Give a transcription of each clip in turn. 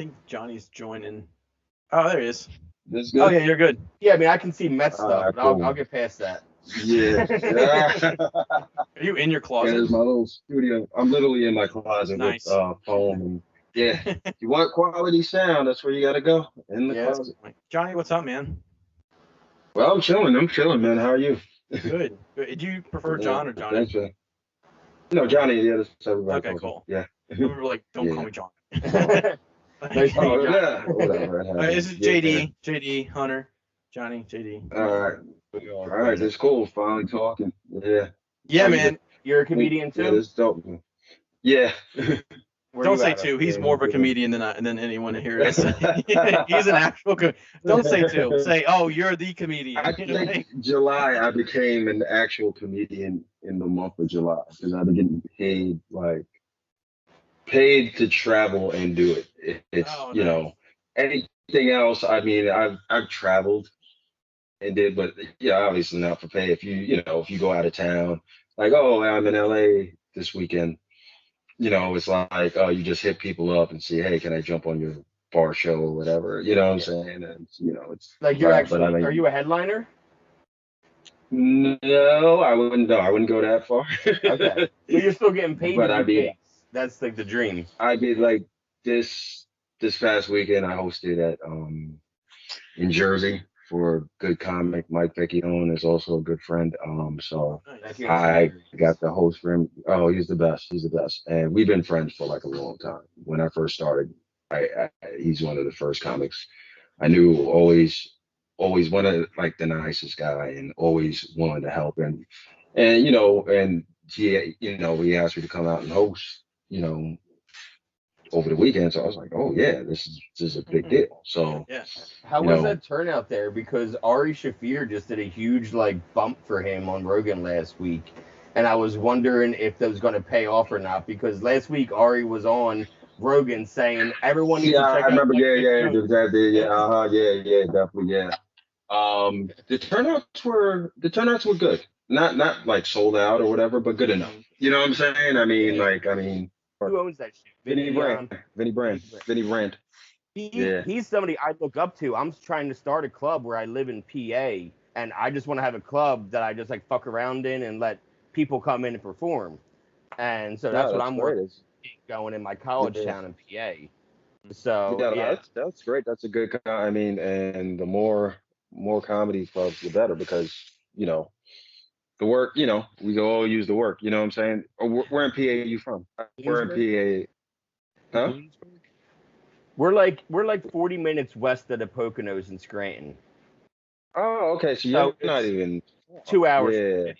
think Johnny's joining. Oh, there he is. This good? Oh yeah, you're good. Yeah, I mean, I can see Met stuff, but cool. I'll get past that. Yeah. Are you in your Yeah, closet? there's my little studio. I'm literally in my closet Nice. with foam and if you want quality sound, that's where you gotta go. In the closet. Johnny, what's up, man? Well, I'm chilling, man. How are you? Good. Do you prefer John or Johnny? Thanks, man. No, Johnny, yeah, that's everybody. Okay, cool. Yeah. We were like, don't call me John. Nice to meet you, John. Yeah, whatever. This is JD, JD, Hunter, Johnny, JD. All right, that's cool. Finally talking. Yeah. Yeah, man. You're a comedian too? Yeah, this is dope. Yeah. Don't say two. He's more of a comedian than anyone here is. He's an actual. Don't say two. Say, oh, you're the comedian. I think July I became an actual comedian in the month of July because I've been getting paid to travel and do it. It's you know, anything else. I mean, I've traveled and did, but yeah, obviously not for pay. If you go out of town, like, oh, I'm in LA this weekend. It's like, oh, you just hit people up and see, hey, can I jump on your bar show or whatever? You know what I'm saying? And it's like you're actually. Are you a headliner? No, I wouldn't. No, I wouldn't go that far. Okay, but you're still getting paid. But I'd be. That's like the dream. I'd be like this past weekend. I hosted at in Jersey for a good comic. Mike Vecchione is also a good friend. So I got the host for him. Oh, he's the best. He's the best. And we've been friends for like a long time. When I first started, he's one of the first comics I knew. Always one of like the nicest guy and always willing to help. And he asked me to come out and host, over the weekend. So I was like, oh yeah, this is a big deal. So yeah. How was that turnout there? Because Ari Shaffir just did a huge bump for him on Rogan last week. And I was wondering if that was going to pay off or not, because last week Ari was on Rogan saying everyone needs to check out. I remember, definitely, yeah. The turnouts were good. Not like sold out or whatever, but good enough. You know what I'm saying? I mean, who owns that shit? Vinny Brandt. He's somebody I look up to. I'm trying to start a club where I live in PA, and I just want to have a club that I just fuck around in and let people come in and perform. And so that's what I'm working going in my college town in PA. So that's great. That's a good. I mean, and the more comedy clubs, the better, because the work, we can all use the work. You know what I'm saying? Where in PA are you from? We're in PA. Huh? We're like 40 minutes west of the Poconos in Scranton. Oh, okay. So you're not even 2 hours. Yeah.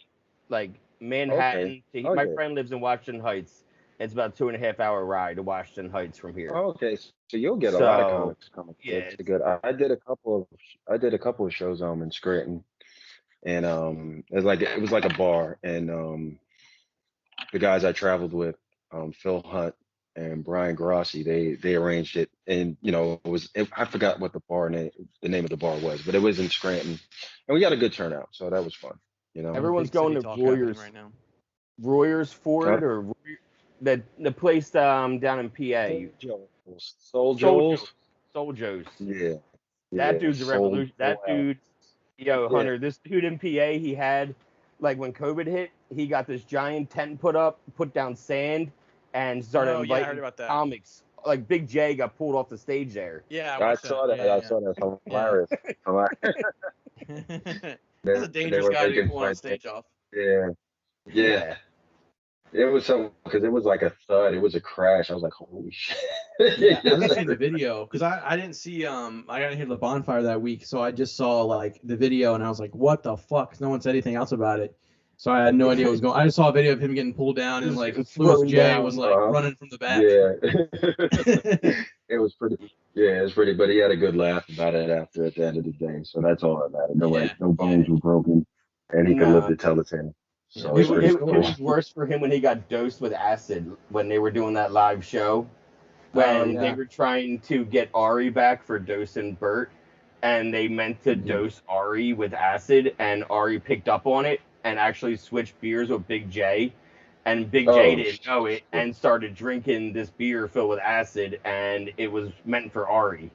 Like Manhattan. Okay. My friend lives in Washington Heights. It's about 2.5 hour ride to Washington Heights from here. Oh, okay. So you'll get a lot of comics coming. Yeah, it's good. I did a couple of shows in Scranton. And it was like a bar, and the guys I traveled with, Phil Hunt and Brian Grossi, they arranged it, and I forgot what the name of the bar was, but it was in Scranton, and we got a good turnout, so that was fun. Everyone's going to Royers right now. Royers Ford or the place down in PA. Soul Joe's. Yeah. That dude's a revolution. That dude. Yo, Hunter, this dude in PA, he had, when COVID hit, he got this giant tent put down sand, and started inviting comics. Like, Big J got pulled off the stage there. Yeah, I saw that. I saw that. Hilarious. That's a dangerous guy to be pulling on stage off. Yeah. It was because it was like a thud. It was a crash. I was like, holy shit. Yeah, I was seeing the video because I didn't see I got to hear the bonfire that week, so I just saw the video and I was like, what the fuck? No one said anything else about it, so I had no idea what was going. I just saw a video of him getting pulled down and Louis J was running from the back. Yeah, it was pretty. Yeah, it was pretty. But he had a good laugh about it at the end of the day, so that's all that mattered. No bones were broken, and he could live to tell the tale. So it was worse for him when he got dosed with acid when they were doing that live show. When they were trying to get Ari back for dosing Bert, and they meant to dose Ari with acid, and Ari picked up on it and actually switched beers with Big J. And Big J didn't know it and started drinking this beer filled with acid, and it was meant for Ari.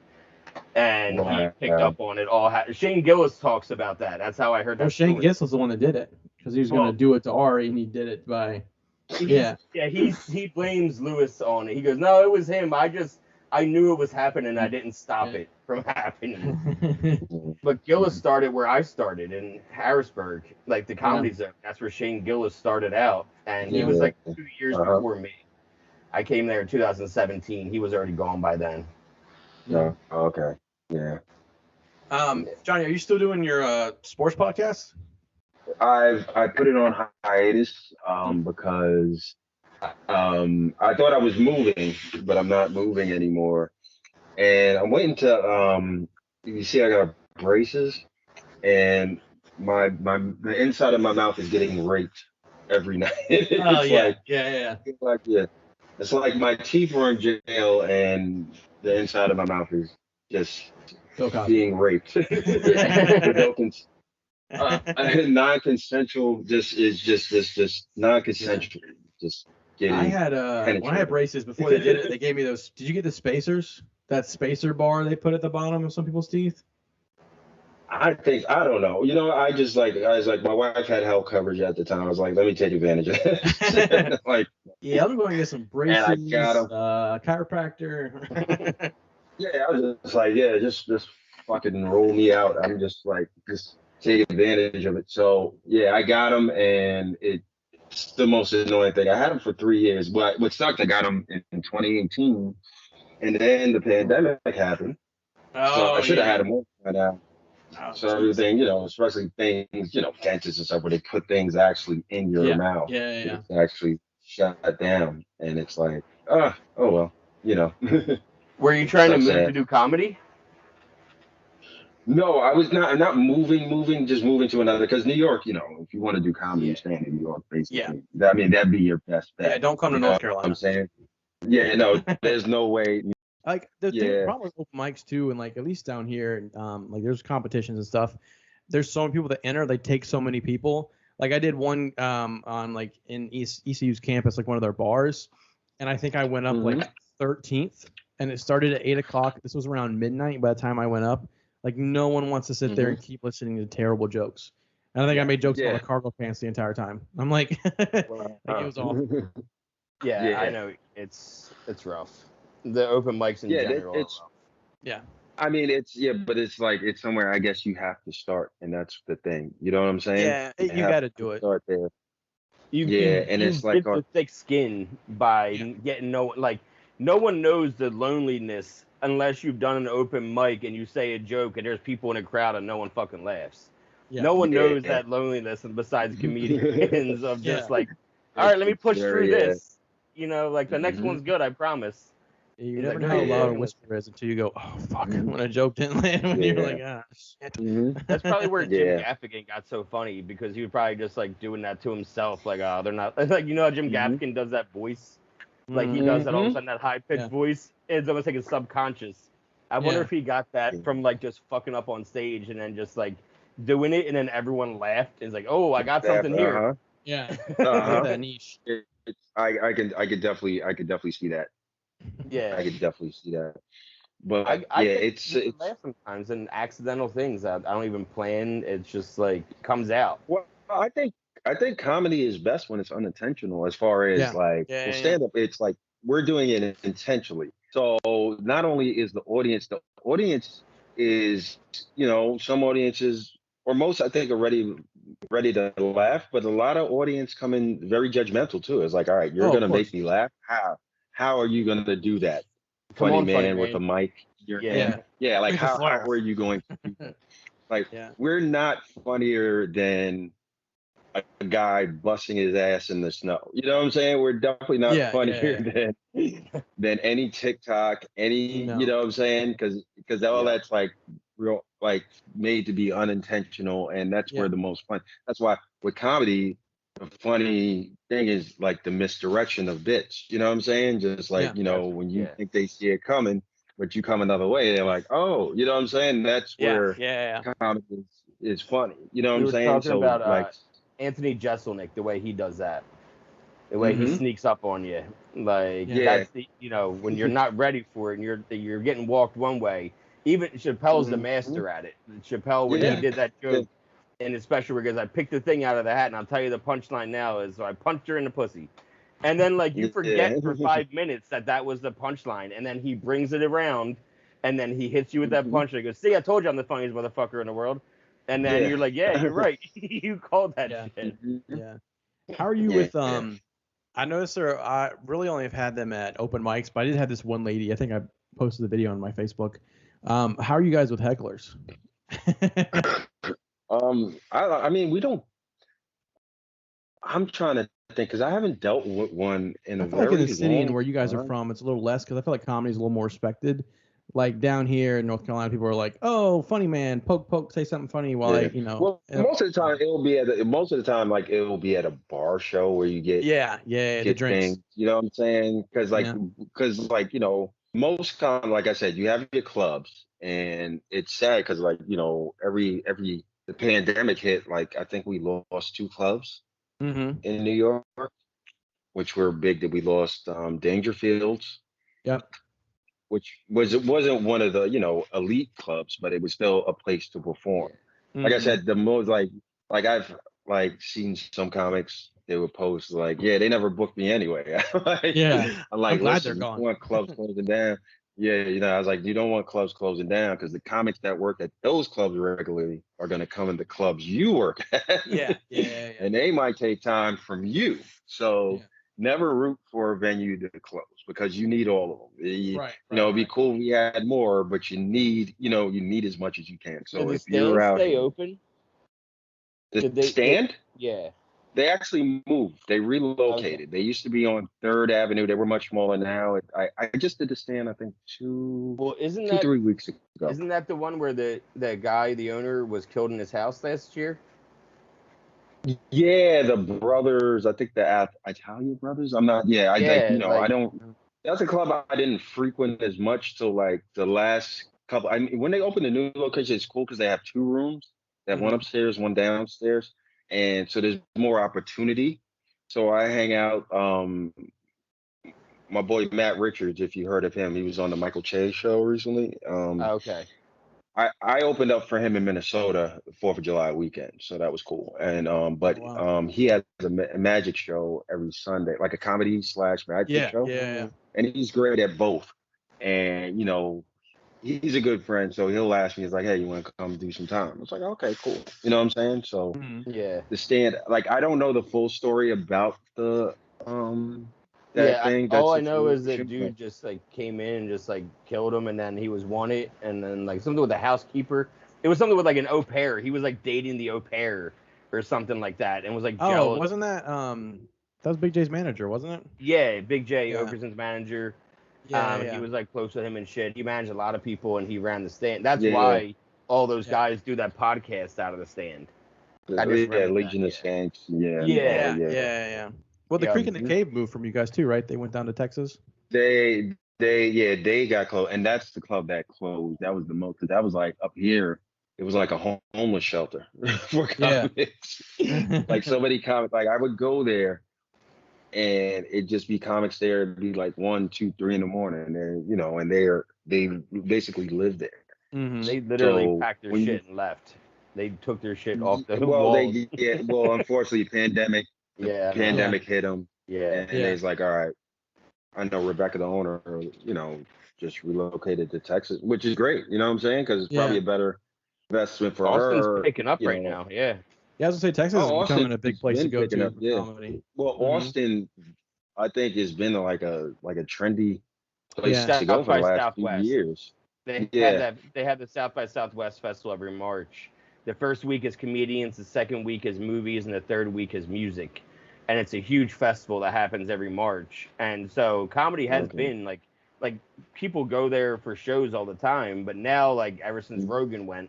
And he picked up on it all. Shane Gillis talks about that. That's how I heard that. Well, Shane Gillis was the one that did it because he was going to do it to Ari, and he did it by. He blames Lewis on it. He goes, no, it was him. I knew it was happening. I didn't stop it from happening. But Gillis started where I started in Harrisburg, like the Comedy Zone. That's where Shane Gillis started out, and he was like 2 years before me. I came there in 2017. He was already gone by then. No. Okay. Yeah. Johnny, are you still doing your sports podcast? I put it on hiatus because I thought I was moving, but I'm not moving anymore. And I'm waiting to you see I got braces, and the inside of my mouth is getting raped every night. It's like my teeth were in jail and the inside of my mouth is just being raped. Non-consensual just non-consensual. Just getting. I had when I had braces before they did it, they gave me those. Did you get the spacers? That spacer bar they put at the bottom of some people's teeth? I don't know. You know, I was like, my wife had health coverage at the time. I was like, let me take advantage of it. Like, yeah, I'm going to get some braces. And I got chiropractor. Yeah, I was just like, just fucking roll me out. I'm just like, just take advantage of it. So yeah, I got them, and it's the most annoying thing. I had them for 3 years, but what sucked, I got them in 2018, and then the pandemic happened. So I should have had them all by now. So everything, you know, especially things, you know, dentists and stuff, where they put things actually in your mouth. It's actually shut down, and it's like, oh well, you know. Were you trying to move to do comedy? No, I was not. I'm not moving, just moving to another. Because New York, you know, if you want to do comedy, you stay in New York, basically. I mean, that'd be your best bet. Yeah, don't come to North Carolina. I'm saying. Yeah, no, there's no way. Like the problem with open mics too, and like at least down here, like there's competitions and stuff. There's so many people that enter, they take so many people. Like I did one on like in ECU's campus, like one of their bars, and I think I went up like 13th, and it started at 8 o'clock. This was around midnight by the time I went up. Like no one wants to sit there and keep listening to terrible jokes. And I think I made jokes about the cargo pants the entire time. I'm like, like it was awful. I know it's rough. The open mics in general. It's I mean, but it's like it's somewhere I guess you have to start, and that's the thing. You know what I'm saying? Yeah, you got to do it. Start there. And it's like the thick skin by getting no one knows the loneliness unless you've done an open mic and you say a joke and there's people in a crowd and no one fucking laughs. No one knows that loneliness, and besides comedians of just like, all right, let me push through this. You know, like the next one's good, I promise. You never know how loud a whisper is until you go, oh fuck, when a joke didn't land, when you're like, ah shit. That's probably where Jim Gaffigan got so funny, because he was probably just like doing that to himself, like, oh, they're not like, you know how Jim Gaffigan does that voice, like he does that all of a sudden, that high pitched voice. It's almost like it's subconscious. I wonder if he got that from like just fucking up on stage and then just like doing it, and then everyone laughed. It's like, oh, I got something here. Yeah, that niche. I could definitely see that. Yeah, I could definitely see that. But it's laugh sometimes, and accidental things that I don't even plan. It's just like comes out. Well, I think comedy is best when it's unintentional. As far as stand up, it's like we're doing it intentionally. So not only is the audience is, you know, some audiences, or most I think are ready to laugh, but a lot of audience come in very judgmental too. It's like, all right, you're gonna make me laugh. How are you gonna do that? Funny man with a mic. Like how are you going to do that? Like we're not funnier than a guy busting his ass in the snow. You know what I'm saying? We're definitely not funnier than any TikTok, you know what I'm saying? Because all that's like real, like made to be unintentional, and that's where the most fun. That's why with comedy, the funny thing is like the misdirection of bits. You know what I'm saying? Just like, you know, when you think they see it coming, but you come another way, they're like, oh, you know what I'm saying? That's where comedy is funny. You know what I'm saying? So about, like Anthony Jeselnik, the way he does that. The way he sneaks up on you, like that's the, when you're not ready for it and you're getting walked one way. Even Chappelle's the master at it. Chappelle, when he did that joke in his special, because I picked the thing out of the hat, and I'll tell you the punchline now is, so I punched her in the pussy, and then like you forget for 5 minutes that was the punchline, and then he brings it around, and then he hits you with that punch, and he goes, "See, I told you I'm the funniest motherfucker in the world," and then you're like, "Yeah, you're right. You called that shit." Yeah. How are you with I noticed I really only have had them at open mics, but I did have this one lady. I think I posted the video on my Facebook. How are you guys with hecklers? I mean, we don't. I'm trying to think because I haven't dealt with one in a very long time. I feel like in the city and where you guys are from, it's a little less because I feel like comedy is a little more respected. Like down here in North Carolina, people are like, "Oh, funny man, poke, say something funny." While well, most of the time it'll be like it will be at a bar show where you get get the drinks. Things, you know what I'm saying? Because most like I said, you have your clubs, and it's sad because every the pandemic hit, like I think we lost 2 clubs in New York, which were big. That we lost Dangerfields. Yep. Which wasn't one of the elite clubs, but it was still a place to perform. Like I said, the most like I've seen some comics, they would post like, yeah, they never booked me anyway. I'm like, I'm glad they're gone. You want clubs closing down? Yeah, I was like, you don't want clubs closing down because the comics that work at those clubs regularly are going to come in the clubs you work at. Yeah. And they might take time from you. So never root for a venue to close because you need all of them. It'd be cool if we had more, but you need as much as you can. So if you're out, stay open. The stand? Yeah. They actually moved. They relocated. Okay. They used to be on 3rd Avenue. They were much smaller now. I just did the stand, I think, 3 weeks ago. Isn't that the one where the guy, the owner, was killed in his house last year? Yeah, the brothers. I think the Italian brothers. I'm not. Yeah, I don't. That's a club I didn't frequent as much till like the last couple. When they opened the new location, it's cool because they have 2 rooms. They have one upstairs, one downstairs, and so there's more opportunity. So I hang out. My boy Matt Richards, if you heard of him, he was on the Michael Che show recently. Okay. I opened up for him in Minnesota 4th of July weekend, so that was cool. And he has a magic show every Sunday, like a comedy / magic show. Yeah. And he's great at both. And he's a good friend, so he'll ask me. He's like, "Hey, you want to come do some time?" I was like, "Okay, cool." You know what I'm saying? So the stand, like I don't know the full story about the thing. All I know is that dude just like came in and just like killed him, and then he was wanted, and then like something with the housekeeper. It was something with like an au pair. He was like dating the au pair or something like that, and was like jealous. Oh, wasn't that that was Big J's manager, wasn't it? Yeah, Big J, Okerson's manager. He was like close with him and shit. He managed a lot of people, and he ran the stand. That's why all those guys do that podcast out of the stand. Legion of Skanks. Yeah. Well, the Creek and the Cave moved from you guys too, right? They went down to Texas. They got closed, and that's the club that closed. That was the most. That was like up here. It was like a homeless shelter for comics. Like so many comics. Like I would go there, and it'd just be comics there. It'd be like 1, 2, 3 in the morning, and and they basically lived there. They literally packed their shit and left. They took their shit off the walls. Unfortunately, pandemic hit them. And he's like, all right, I know Rebecca, the owner, just relocated to Texas, which is great. You know what I'm saying? Because it's probably a better investment for Austin's her. Picking up right now. Yeah. Yeah, I was gonna say Texas is becoming a big place to go to for comedy. Well, Austin, I think has been like a trendy place to go for the last few years. They have the South by Southwest Festival every March. The first week is comedians, the second week is movies, and the third week is music. And it's a huge festival that happens every March. And so comedy has been like people go there for shows all the time, but now like ever since Rogan went,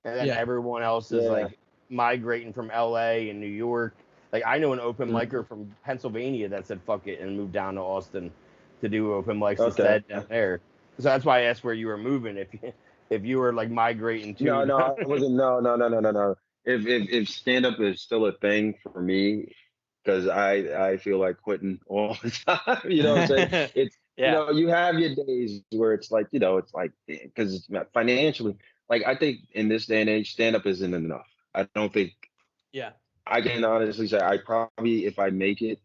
and then everyone else is like migrating from LA and New York. Like I know an open micer from Pennsylvania that said fuck it and moved down to Austin to do open mics instead down there. So that's why I asked where you were moving if you were like migrating to. No, I wasn't. No. If stand up is still a thing for me, because I feel like quitting all the time. You know what I'm saying? It's you know, you have your days where it's like, you know, it's like because it's not financially. Like I think in this day and age, stand up isn't enough. I don't think. Yeah. I can honestly say I probably if I make it,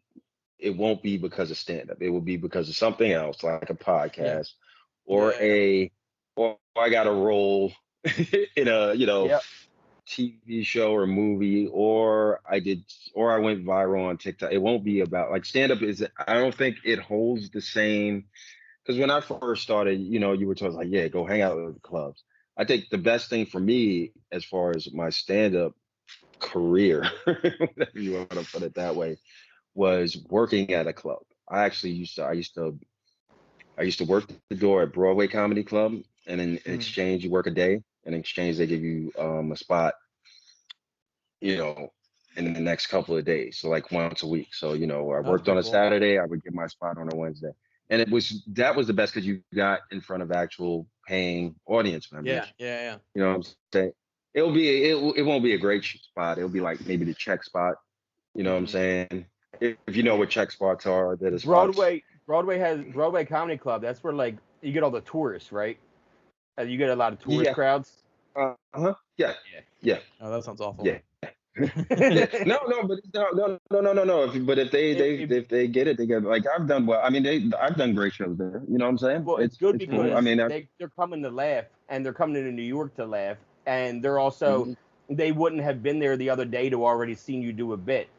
it won't be because of stand up. It will be because of something else, like a podcast or or I got a role in a TV show or movie, or I went viral on TikTok. It won't be about like stand up is. I don't think it holds the same. Because when I first started, you know, you were told like, yeah, go hang out with the clubs. I think the best thing for me, as far as my stand up career, if you want to put it that way, was working at a club. I actually I used to work the door at Broadway Comedy Club, and in exchange, you work a day. In exchange, they give you a spot, you know, in the next couple of days. So like once a week. So, you know, I worked on a Saturday, I would get my spot on a Wednesday. And that was the best because you got in front of actual paying audience members. Yeah. You know what I'm saying? It won't be a great spot. It'll be like maybe the check spot. You know what I'm saying? If you know what check spots are, that is Broadway Comedy Club. That's where like you get all the tourists, right? You get a lot of tourist crowds. Yeah. Oh, that sounds awful. Yeah. No, but if they get it, they get it. Like I've done well. I mean, I've done great shows there. You know what I'm saying? Well, it's good because cool. I mean, they're coming to laugh, and they're coming to New York to laugh, and they're also they wouldn't have been there the other day to already seen you do a bit.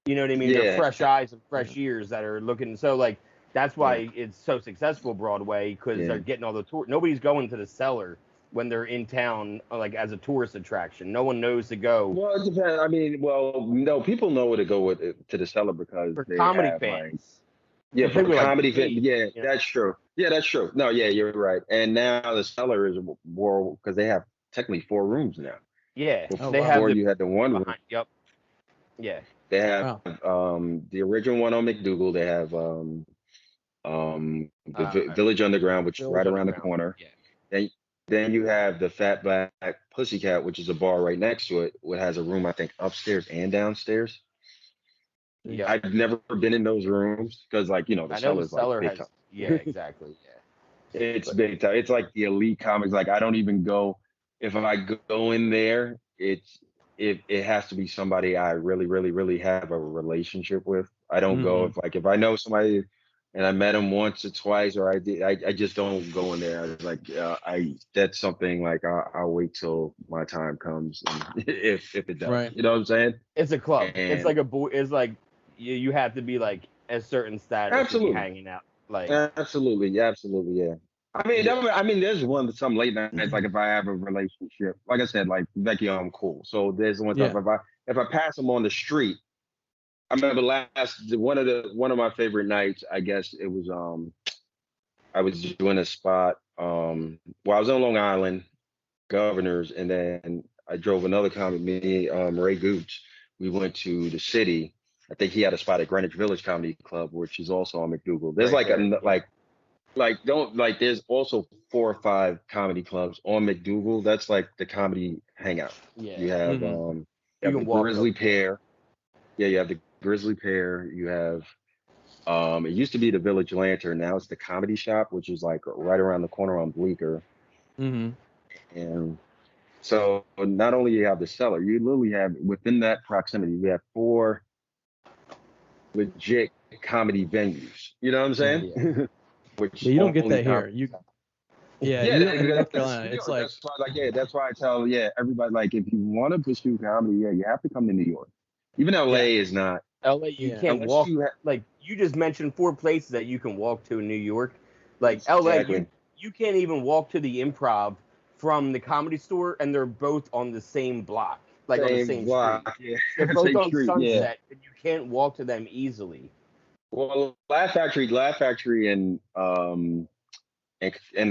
You know what I mean? Yeah. They're fresh eyes and fresh ears that are looking. So like that's why it's so successful Broadway because they're getting all the tour. Nobody's going to the Cellar when they're in town, like as a tourist attraction. No one knows to go. Well, it depends. I mean, no, people know where to go to the Cellar because for they comedy have, fans. Like, for comedy fans. Yeah, you know? That's true. Yeah, that's true. No, yeah, you're right. And now the Cellar is more because they have technically 4 rooms now. Yeah, they have. You had the one room. Yep. Yeah. They have the original one on McDougal. They have the Village Underground, which is right around the corner. Yeah. Then you have the Fat Black Pussycat, which is a bar right next to it, which has a room I think upstairs and downstairs. Yeah, I've never been in those rooms because, like, you know, the Cellar's like big time. Yeah, exactly. Yeah, it's big time. It's like the elite comics. Like, I don't even go. If I go in there, it has to be somebody I really, really, really have a relationship with. I don't go if I know somebody and I met him once or twice, or I just don't go in there. I was like, that's something like I'll wait till my time comes, and if it does, right. You know what I'm saying? It's a club. It's like it's like you have to be like a certain status to be hanging out. Like absolutely, yeah. I mean, there's some late nights. Like if I have a relationship, like I said, like Becky, I'm cool. So there's one time if I pass them on the street. I remember one of my favorite nights. I guess it was I was doing a spot I was on Long Island, Governors, and then I drove another comic, me, Ray Gooch. We went to the city. I think he had a spot at Greenwich Village Comedy Club, which is also on McDougal. There's there's also 4 or 5 comedy clubs on McDougal. That's like the comedy hangout. Yeah. You have you have the Grizzly Pear. Yeah, you have the Grizzly Pear. You have it used to be the Village Lantern. Now it's the Comedy Shop, which is like right around the corner on Bleecker. And so not only you have the Cellar, you literally have within that proximity, you have 4 legit comedy venues. You know what I'm saying? Yeah. Which you don't get that here. It's like that's why I tell everybody, like, if you want to pursue comedy, you have to come to New York. Even LA is not. LA, you can't walk. Like you just mentioned 4 places that you can walk to in New York. Like LA, you can't even walk to the Improv from the Comedy Store, and they're both on the same block, like on the same street. Yeah. They're both on Sunset, and you can't walk to them easily. Well, Laugh Factory, and the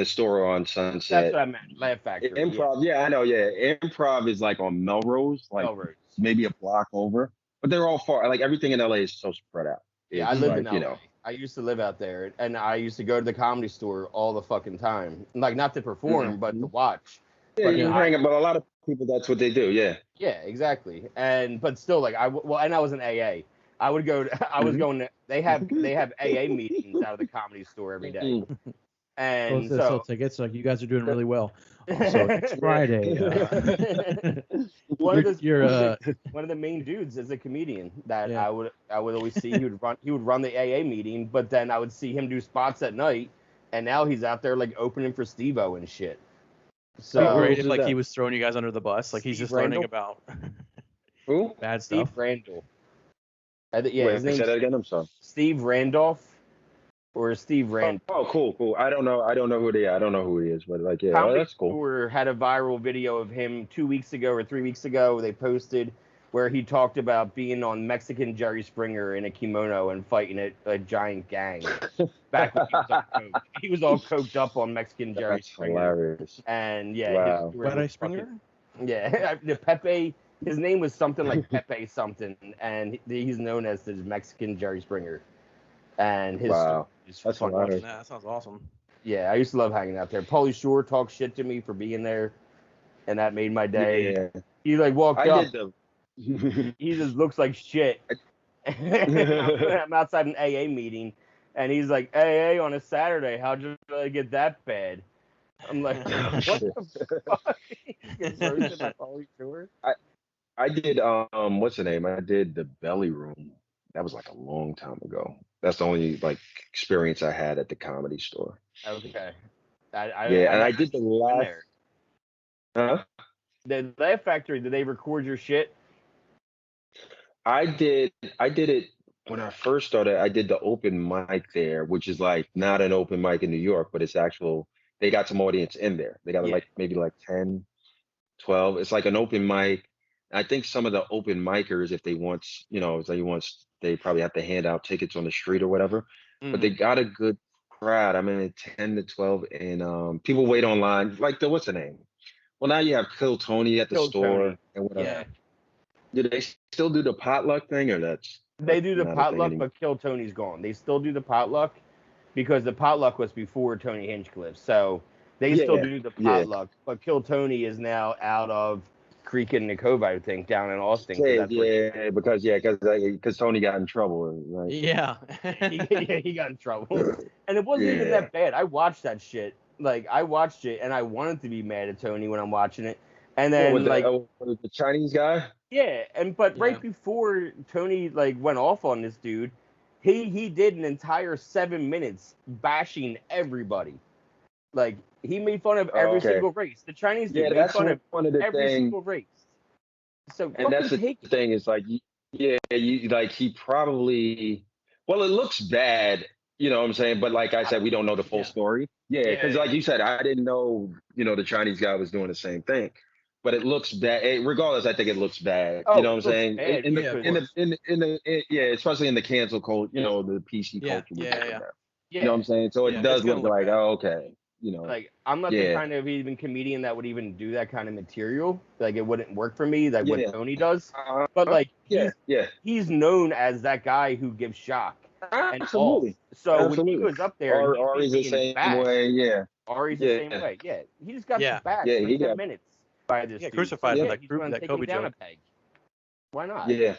store on Sunset. That's what I meant. Laugh Factory. Improv, I know. Yeah, Improv is like on Melrose, like maybe a block over. But they're all far. Like everything in LA is so spread out. Yeah, I live in LA. You know. I used to live out there, and I used to go to the Comedy Store all the fucking time. Like not to perform, but to watch. Yeah, but a lot of people, that's what they do. Yeah. Yeah, exactly. But still, like and I was in AA. I would go. I was going to. They have AA meetings out of the Comedy Store every day, and so sell tickets. Like you guys are doing really well. Also, next Friday, one of the main dudes is a comedian that I would always see. He would run the AA meeting, but then I would see him do spots at night, and now he's out there like opening for Steve-O and shit. So great if like he was throwing you guys under the bus, like he's just learning about who bad stuff. Steve Randall. Wait, his name's say that again. I'm sorry. Steve Randolph. Or Steve Rand. Oh, cool. I don't know who they are. I don't know who he is, but like, yeah, that's cool. Tour had a viral video of him 2 weeks ago or 3 weeks ago. They posted where he talked about being on Mexican Jerry Springer in a kimono and fighting a giant gang. Back when he was on coke. He was all coked up on Mexican Jerry Springer. Hilarious. And yeah, wow. Jerry Springer. Yeah, the Pepe. His name was something like Pepe something, and he's known as the Mexican Jerry Springer. And his that's fun. hilarious. That sounds awesome. Yeah, I used to love hanging out there. Pauly Shore talked shit to me for being there, and that made my day. Yeah. He like walked up. He just looks like shit. I'm outside an AA meeting, and he's like, AA on a Saturday. How'd you really get that bad? I'm like, what the fuck? Get roasted by Pauly Shore? I did what's the name? I did the Belly Room. That was like a long time ago. That's the only like experience I had at the Comedy Store. Okay. I did the last. Huh? The Laugh Factory. Did they record your shit? I did it when I first started. I did the open mic there, which is like not an open mic in New York, but it's actual. They got some audience in there. They got like maybe like 10, 12. It's like an open mic. I think some of the open micers, if they want, they probably have to hand out tickets on the street or whatever. Mm-hmm. But they got a good crowd. I mean, 10 to 12, and people wait online. Like what's the name? Well, now you have Kill Tony at the store and whatever. Yeah. Do they still do the potluck thing, or that's? They do the potluck, but Kill Tony's gone. They still do the potluck because the potluck was before Tony Hinchcliffe, so they still do the potluck. But Kill Tony is now out of Creek and Nicova, I think, down in Austin. Because Tony got in trouble. Right? Yeah. he got in trouble. And it wasn't even that bad. I watched that shit. Like, I watched it, and I wanted to be mad at Tony when I'm watching it. And then, the Chinese guy? Yeah, but right before Tony, like, went off on this dude, he did an entire 7 minutes bashing everybody. Like, he made fun of every single race. The Chinese dude made fun of every single race. So, and that's the thing is like, he probably, well, it looks bad, you know what I'm saying? But like I said, we don't know the full story. Yeah, because like you said, I didn't know, the Chinese guy was doing the same thing. But it looks bad. Regardless, I think it looks bad. You know what I'm saying? Especially in the cancel culture, the PC culture. You know what I'm saying? So it does look like, okay. Like, I'm not the kind of even comedian that would even do that kind of material. Like, it wouldn't work for me, like what Tony does. But like, he's known as that guy who gives shock. Absolutely. So when he was up there, Ari's the same way. Ari's the same way. Yeah, he just got the back for 10 minutes by this. Crucified so, that Kobe down joke. a peg. Why not? Yeah.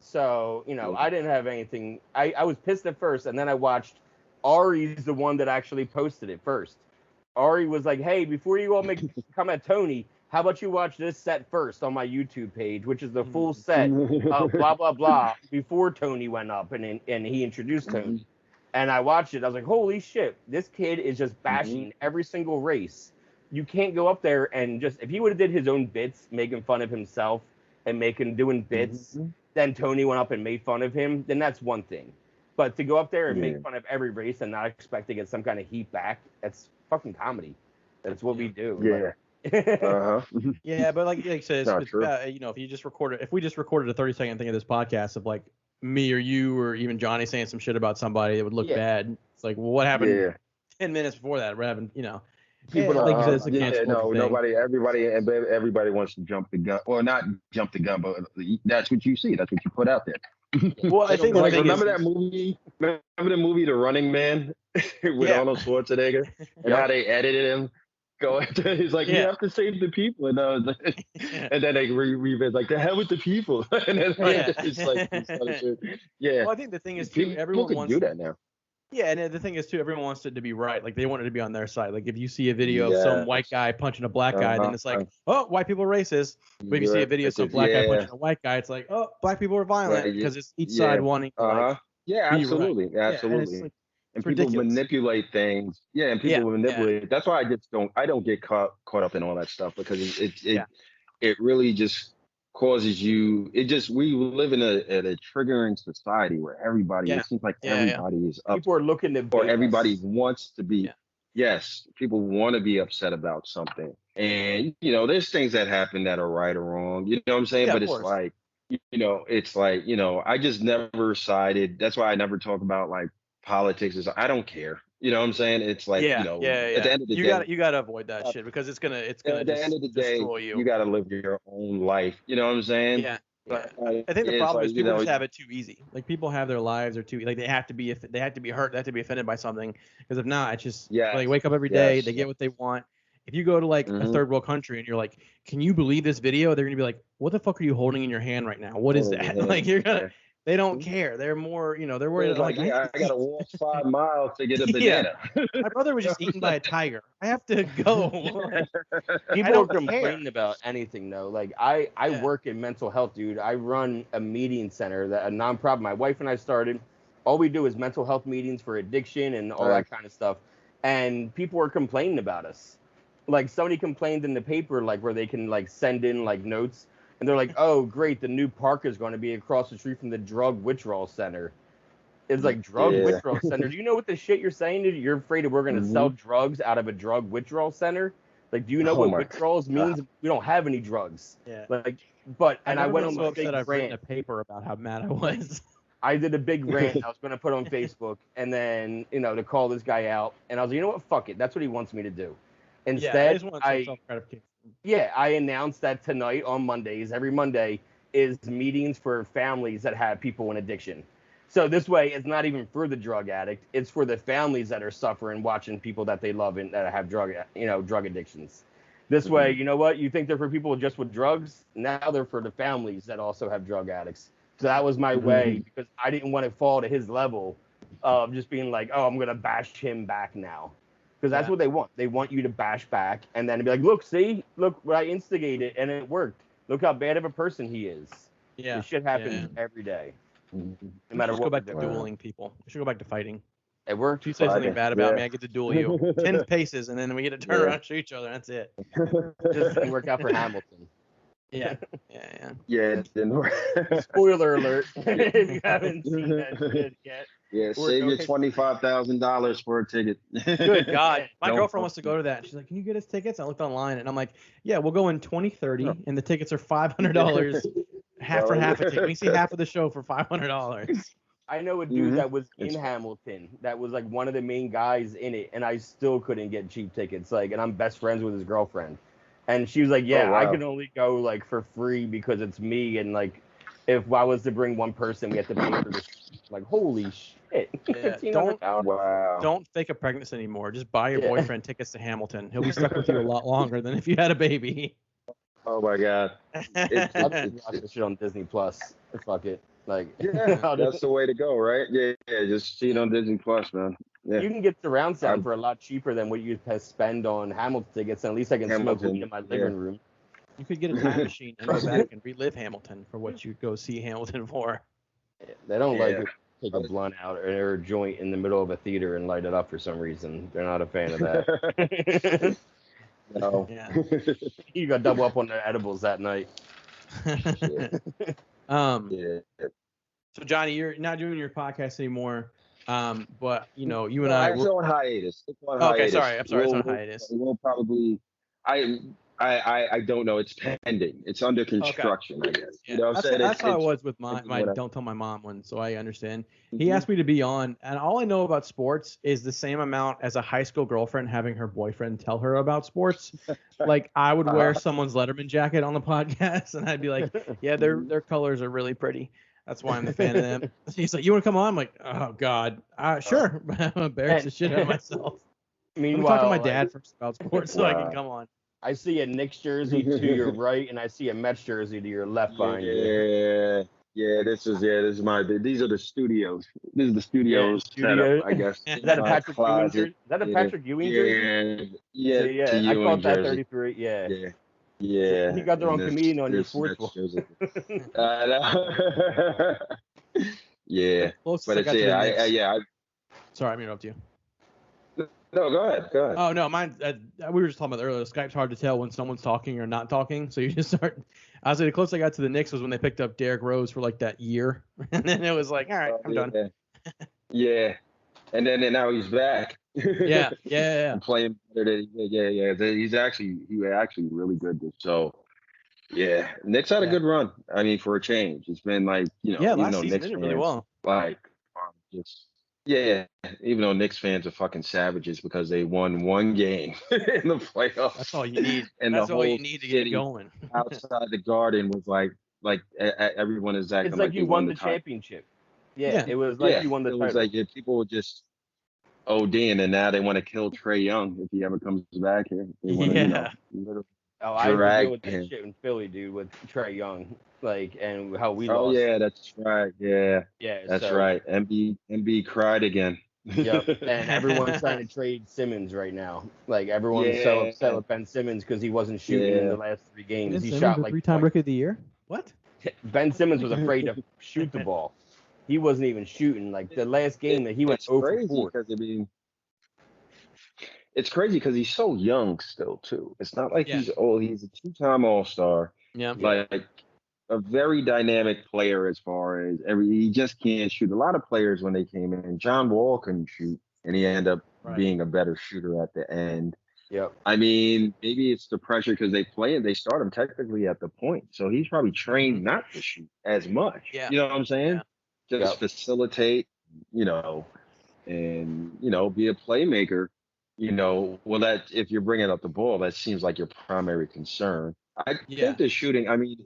So I didn't have anything. I was pissed at first, and then I watched. Ari's the one that actually posted it first. Ari was like, hey, before you all come at Tony, how about you watch this set first on my YouTube page, which is the full set of blah, blah, blah, before Tony went up and he introduced Tony. And I watched it. I was like, holy shit, this kid is just bashing every single race. You can't go up there and just, if he would have did his own bits, making fun of himself and doing bits, then Tony went up and made fun of him, then that's one thing. But to go up there and make fun of every race and not expect to get some kind of heat back, that's fucking comedy. That's what we do. Yeah. Yeah, but like I said, if you just if we just recorded a 30-second thing of this podcast of like me or you or even Johnny saying some shit about somebody, it would look bad. It's like, well, what happened 10 minutes before that? We're having, people like you said, it's a cancel thing. Everybody wants to jump the gun, or not jump the gun, but that's what you see. That's what you put out there. Well, I think remember that movie? Remember the movie The Running Man with Arnold Schwarzenegger and how they edited him? go into, he's like, you have to save the people, and and then they revisit like, the hell with the people, and then it's like this kind of shit. Yeah. Well, I think the thing is too, People can do that now. Yeah, and the thing is too, everyone wants it to be right. Like they want it to be on their side. Like if you see a video of some white guy punching a black guy, then it's like, oh, white people are racist. But if you see a video of some black guy punching a white guy, it's like, oh, black people are violent, because it's each side wanting to absolutely, right. absolutely. Like, and people ridiculous. manipulate things. Yeah, and people manipulate. That's why I don't get caught up in all that stuff, because it really just causes you. We live in a triggering society where everybody, it seems like everybody is up. People are looking to, or everybody wants to be. Yes, people want to be upset about something, and there's things that happen that are right or wrong. You know what I'm saying? But it's like, I just never sided. That's why I never talk about like politics. I don't care. You know what I'm saying? It's like, at the end of the day, you gotta avoid that shit, because it's gonna at the end of the day, destroy you. You gotta live your own life. You know what I'm saying? Yeah. I think the problem is people just have it too easy. Like people have their lives are too, like they have to be hurt, they have to be offended by something, because if not, it's just like wake up every day, they get what they want. If you go to like a third world country and you're like, can you believe this video? They're gonna be like, what the fuck are you holding in your hand right now? What is that? Like you're gonna. They don't care. They're more, they're worried. Like, I gotta walk 5 miles to get a banana. My brother was just eaten by a tiger. I have to go. People are complaining about anything though. Like I work in mental health, dude. I run a meeting center, a nonprofit. My wife and I started. All we do is mental health meetings for addiction and all that kind of stuff. And people are complaining about us. Like somebody complained in the paper, like where they can like send in like notes. And they're like, oh, great, the new park is going to be across the street from the drug withdrawal center. It's like, drug withdrawal center. Do you know what the shit you're saying? You're afraid that we're going to sell drugs out of a drug withdrawal center? Like, do you know what withdrawals means? We don't have any drugs. Yeah. Like, I went on a big I've written a paper about how mad I was. I did a big rant I was going to put on Facebook, and then, to call this guy out. And I was like, you know what? Fuck it. That's what he wants me to do. Instead, I announced that tonight on Mondays, every Monday, is meetings for families that have people in addiction. So this way, it's not even for the drug addict; it's for the families that are suffering, watching people that they love and that have drug addictions. This way, you know what? You think they're for people just with drugs? Now they're for the families that also have drug addicts. So that was my way, because I didn't want to fall to his level of just being like, oh, I'm gonna bash him back now. Because that's what they want. They want you to bash back and then be like, look what I instigated, and it worked. Look how bad of a person he is. Yeah. This shit happens every day. No matter what. Go back to dueling people. We should go back to fighting. It worked. If you say something bad about me, I get to duel you. 10 paces, and then we get to turn around and shoot each other. That's it. Just didn't work out for Hamilton. Yeah, it didn't work. Spoiler alert, if you haven't seen that shit yet. Yeah, save your $25,000 for a ticket. Good God. My girlfriend wants to go to that. She's like, can you get us tickets? I looked online, and I'm like, yeah, we'll go in 2030, and the tickets are $500, half for half a ticket. We can see half of the show for $500. I know a dude that was in Hamilton that was like one of the main guys in it, and I still couldn't get cheap tickets. Like, and I'm best friends with his girlfriend. And she was like, I can only go like for free because it's me, and like if I was to bring one person, we have to pay for this. Like, holy shit. Yeah, don't fake a pregnancy anymore. Just buy your boyfriend tickets to Hamilton. He'll be stuck with you a lot longer than if you had a baby. Oh my God. I'll just watch this shit on Disney Plus. Fuck it. Like, that's the way to go, right? Yeah, just see it on Disney Plus, man. Yeah. You can get surround sound for a lot cheaper than what you spend on Hamilton tickets, and at least I can smoke weed in my living room. You could get a time machine and go back and relive Hamilton for what you go see Hamilton for. They don't like to take a blunt out or a joint in the middle of a theater and light it up for some reason. They're not a fan of that. No. Yeah. You got double up on the edibles that night. So Johnny, you're not doing your podcast anymore. But you and I. It's on hiatus. Okay, sorry. I'm sorry. It's on hiatus. We'll probably. I don't know. It's pending. It's under construction, I guess. Yeah. You know what I'm saying? That's how it was with my Don't Tell My Mom one, so I understand. He asked me to be on, and all I know about sports is the same amount as a high school girlfriend having her boyfriend tell her about sports. Like, I would wear someone's Letterman jacket on the podcast, and I'd be like, yeah, their colors are really pretty. That's why I'm a fan of them. He's like, you want to come on? I'm like, oh, God. Sure. I'm embarrassed the shit out of myself. I'm talking to my dad first about sports, so I can come on. I see a Knicks jersey to your right, and I see a Mets jersey to your left behind you. Yeah, this is these are the studios. This is the studios setup, I guess. Is that a Patrick Ewing jersey? Is that a Patrick Ewing jersey? Yeah. I caught that jersey. 33. Yeah. Yeah. You got their own comedian on your sports book. Yeah. But it's Sorry, I'm interrupting you. No, go ahead. Oh no, mine. We were just talking about earlier. Skype's hard to tell when someone's talking or not talking, so you just start. I was like, the closest I got to the Knicks was when they picked up Derrick Rose for like that year, and then it was like, all right, I'm done. Yeah, and then now he's back. Yeah. Playing better. He's actually really good. So yeah, Knicks had a good run. I mean, for a change, it's been like last season Knicks did really well. Even though Knicks fans are fucking savages because they won one game in the playoffs. That's all you need. And that's all you need to get going. Outside the Garden was like everyone is acting it's like you won the championship. Yeah, it was like you won the title. It was like people were just ODing, and now they want to kill Trae Young if he ever comes back here. They want to, I deal with that shit in Philly, dude, with Trae Young, and how we lost. Oh yeah, that's right. Yeah, that's right. MB cried again. Yep, and everyone's trying to trade Simmons right now. Everyone's so upset with Ben Simmons because he wasn't shooting in the last 3 games. He shot like 3-time Rookie of the Year. What? Ben Simmons was afraid to shoot the ball. He wasn't even shooting. The last game that he went 0 for 4. It's crazy because he's so young still too. It's not like he's old. He's a 2-time All-Star. Yeah. A very dynamic player as far as he just can't shoot. A lot of players when they came in, John Wall couldn't shoot, and he ended up being a better shooter at the end. Yep. I mean, maybe it's the pressure because they start him technically at the point, so he's probably trained not to shoot as much. Yeah. You know what I'm saying? Yeah. Just facilitate, and be a playmaker. That if you're bringing up the ball, that seems like your primary concern. I think the shooting. I mean,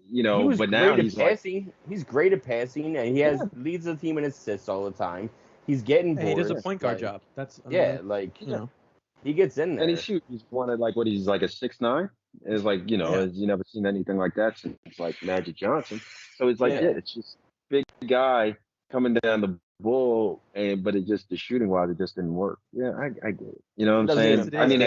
but now he's passing. He's great at passing, and he leads the team in assists all the time. He's getting boards. He does a point guard job. That's he gets in there. And he's wanted he's like a 6'9". It's you never seen anything like that since Magic Johnson. So it's it's just big guy coming down the ball, but it just the shooting wise it just didn't work. Yeah, I get it. You know what I'm saying? I mean,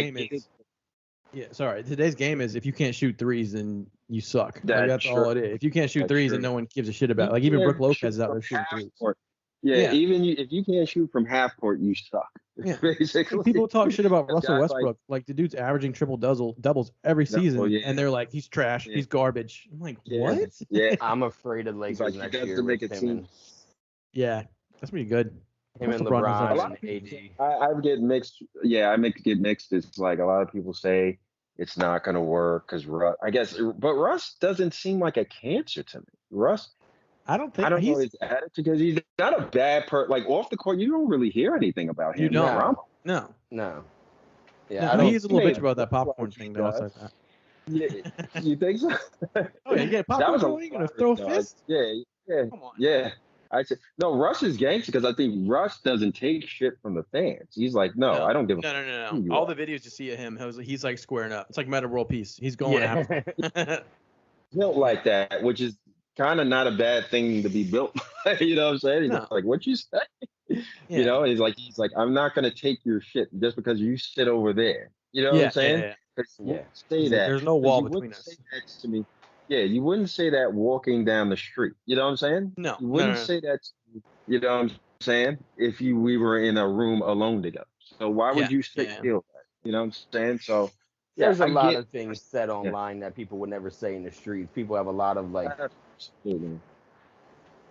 today's game is if you can't shoot threes, then you suck. That's all it is. If you can't shoot threes, then no one gives a shit about it. Even Brook Lopez is out there shooting threes. Even if you can't shoot from half court, you suck. Yeah. Basically. People talk shit about Russell Westbrook. The dude's averaging triple doubles every season, and they're like, he's trash, he's garbage. I'm like, what? Yeah, I'm afraid of Lakers next year. Make it seem. Yeah, that's pretty good. Him and LeBron and AD. I get mixed. Yeah, I get mixed. It's like a lot of people say it's not going to work because but Russ doesn't seem like a cancer to me. Russ, I don't know his attitude because he's not a bad off the court. You don't really hear anything about him. You don't. No. Yeah, he's a little bitch about that popcorn thing though. Outside that. Yeah, you think so? Oh yeah, you get popcorn. You gonna throw a fist? Yeah. Come on. Yeah. I said no. Russ is gangster because I think Russ doesn't take shit from the fans. He's like, no, I don't give a fuck. No. All the videos you see of him, he's like squaring up. It's like Meta World Peace. He's going after. Built like that, which is kind of not a bad thing to be built. You know what I'm saying? He's like, what you say? Yeah. He's like, I'm not gonna take your shit just because you sit over there. You know what I'm saying? Say that. There's no wall between us. Next to me. Yeah, you wouldn't say that walking down the street. You know what I'm saying? No. You wouldn't say that. You know what I'm saying? If we were in a room alone together. So why would you feel that? You know what I'm saying? So there's a lot of things said online that people would never say in the streets. People have a lot of Absolutely.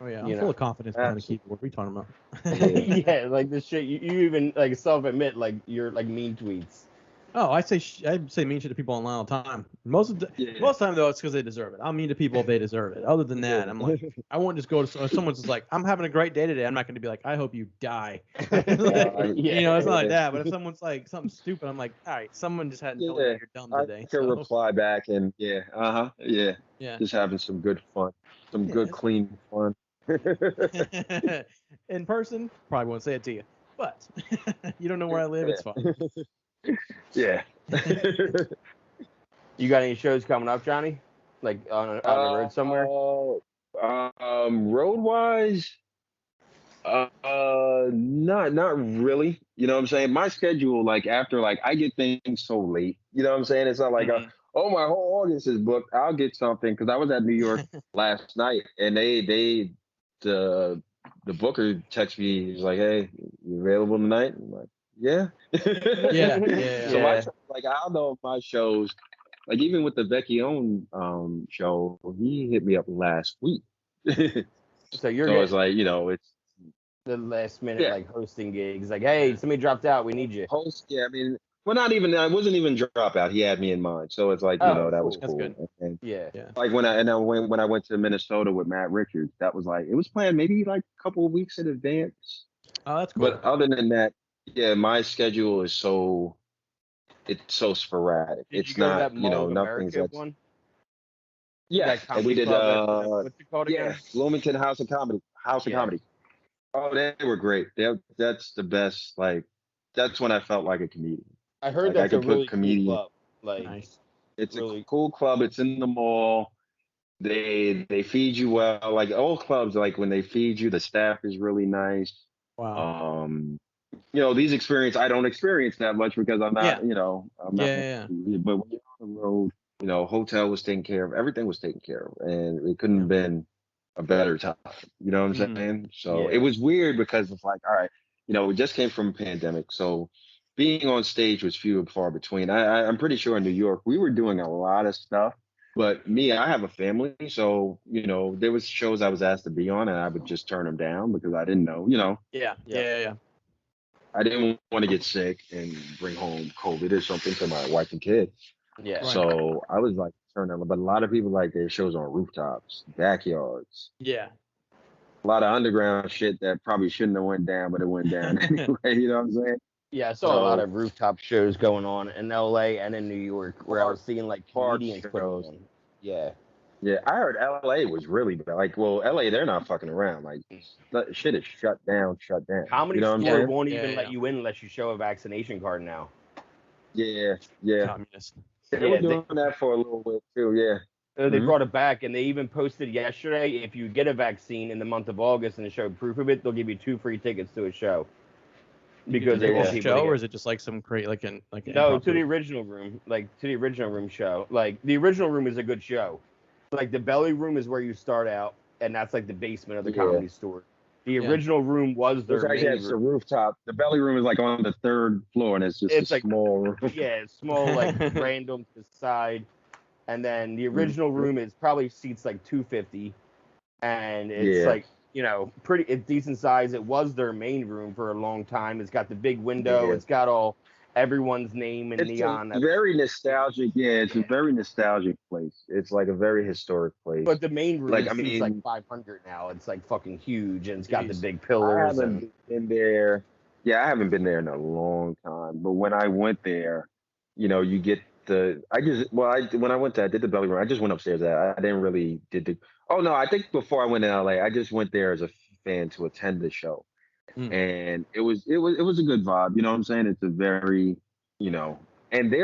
Oh yeah, I'm full of confidence behind the keyboard. What are you talking about? Like the shit you even self-admit you're mean tweets. Oh, I say mean shit to people online all the time. Most of the time though, it's because they deserve it. I'm mean to people if they deserve it. Other than that, I'm like, I won't just go to someone's just like, I'm having a great day today. I'm not going to be like, I hope you die. It's not like that. But if someone's like something stupid, I'm like, all right, someone just hadn't told me you're dumb today. I can reply back and just having some good fun, some good clean fun. In person, probably won't say it to you, but you don't know where I live. It's fine. Yeah. You got any shows coming up, Johnny? Like on the road somewhere? Road wise, not really. You know what I'm saying? My schedule, like after like I get things so late. You know what I'm saying? It's not like oh, my whole August is booked. I'll get something because I was at New York last night and the booker texted me. He's like, "Hey, you available tonight?" I'm like, "Yeah." Yeah. So my like I don't know if my shows, like even with the Vecchione show, he hit me up last week. So you're so it's like, you know, it's the last minute like hosting gigs. Like, hey, somebody dropped out. We need you. I mean, well, not even. I wasn't even dropout. He had me in mind, so it's like, you know, that was cool. That's good. And, yeah. Like when I went to Minnesota with Matt Richards, that was like it was planned maybe like a couple of weeks in advance. Oh, that's cool. But other than that, yeah, my schedule is so sporadic. Did it's you go not, to that you know, Mall of nothing's America that. one? Yeah, That and we did. what's it called again? Bloomington House of Comedy. House of Comedy. Oh, they were great. That's the best. Like, that's when I felt like a comedian. I heard like, that's I a could really put comedian. cool club. Like, nice. It's really a cool club. It's in the mall. They feed you well. Like old clubs, like when they feed you, the staff is really nice. Wow. You know, these experience I don't experience that much because I'm not, you know, I'm not. Yeah. But when you're on the road, you know, hotel was taken care of, everything was taken care of, and it couldn't have been a better time. You know what I'm saying? So it was weird because it's like, all right, you know, we just came from a pandemic, so being on stage was few and far between. I'm pretty sure in New York we were doing a lot of stuff, but me, I have a family, so you know, there was shows I was asked to be on, and I would just turn them down because I didn't know, you know. Yeah. I didn't want to get sick and bring home COVID or something to my wife and kids. Yeah. So I was like, turn on. But a lot of people like their shows on rooftops, backyards. Yeah. A lot of underground shit that probably shouldn't have went down, but it went down anyway. You know what I'm saying? Yeah, I saw a lot of rooftop shows going on in LA and in New York where I was seeing like comedians put on. Yeah. Yeah, I heard LA was really bad. Like, well, LA, they're not fucking around. Like, shit is shut down. Comedy you know what I'm Store saying? won't even let you in unless you show a vaccination card now. Yeah. Communist. They were doing that for a little bit too, yeah. They brought it back, and they even posted yesterday, if you get a vaccine in the month of August and show proof of it, they'll give you 2 free tickets to a show. Because they want people to or is it just like some great no, to the original room, show. Like the original room is a good show. Like the belly room is where you start out, and that's like the basement of the comedy store. The original room was their main room. It's a rooftop. The belly room is like on the 3rd floor, and it's just a small room. Yeah, it's small, like random to the side. And then the original room is probably seats like 250, and it's like, you know, it's decent size. It was their main room for a long time. It's got the big window. It's got everyone's name and neon. It's very nostalgic. Yeah, it's a very nostalgic place. It's like a very historic place. But the main room seats like 500 now. It's like fucking huge, and it's got the big pillars. I haven't been there. Yeah, I haven't been there in a long time. But when I went there, you know, you get when I went there, I did the belly room. I just went upstairs. I didn't really Oh no, I think before I went to LA, I just went there as a fan to attend the show, and it was a good vibe. You know what I'm saying? It's a very, you know, and they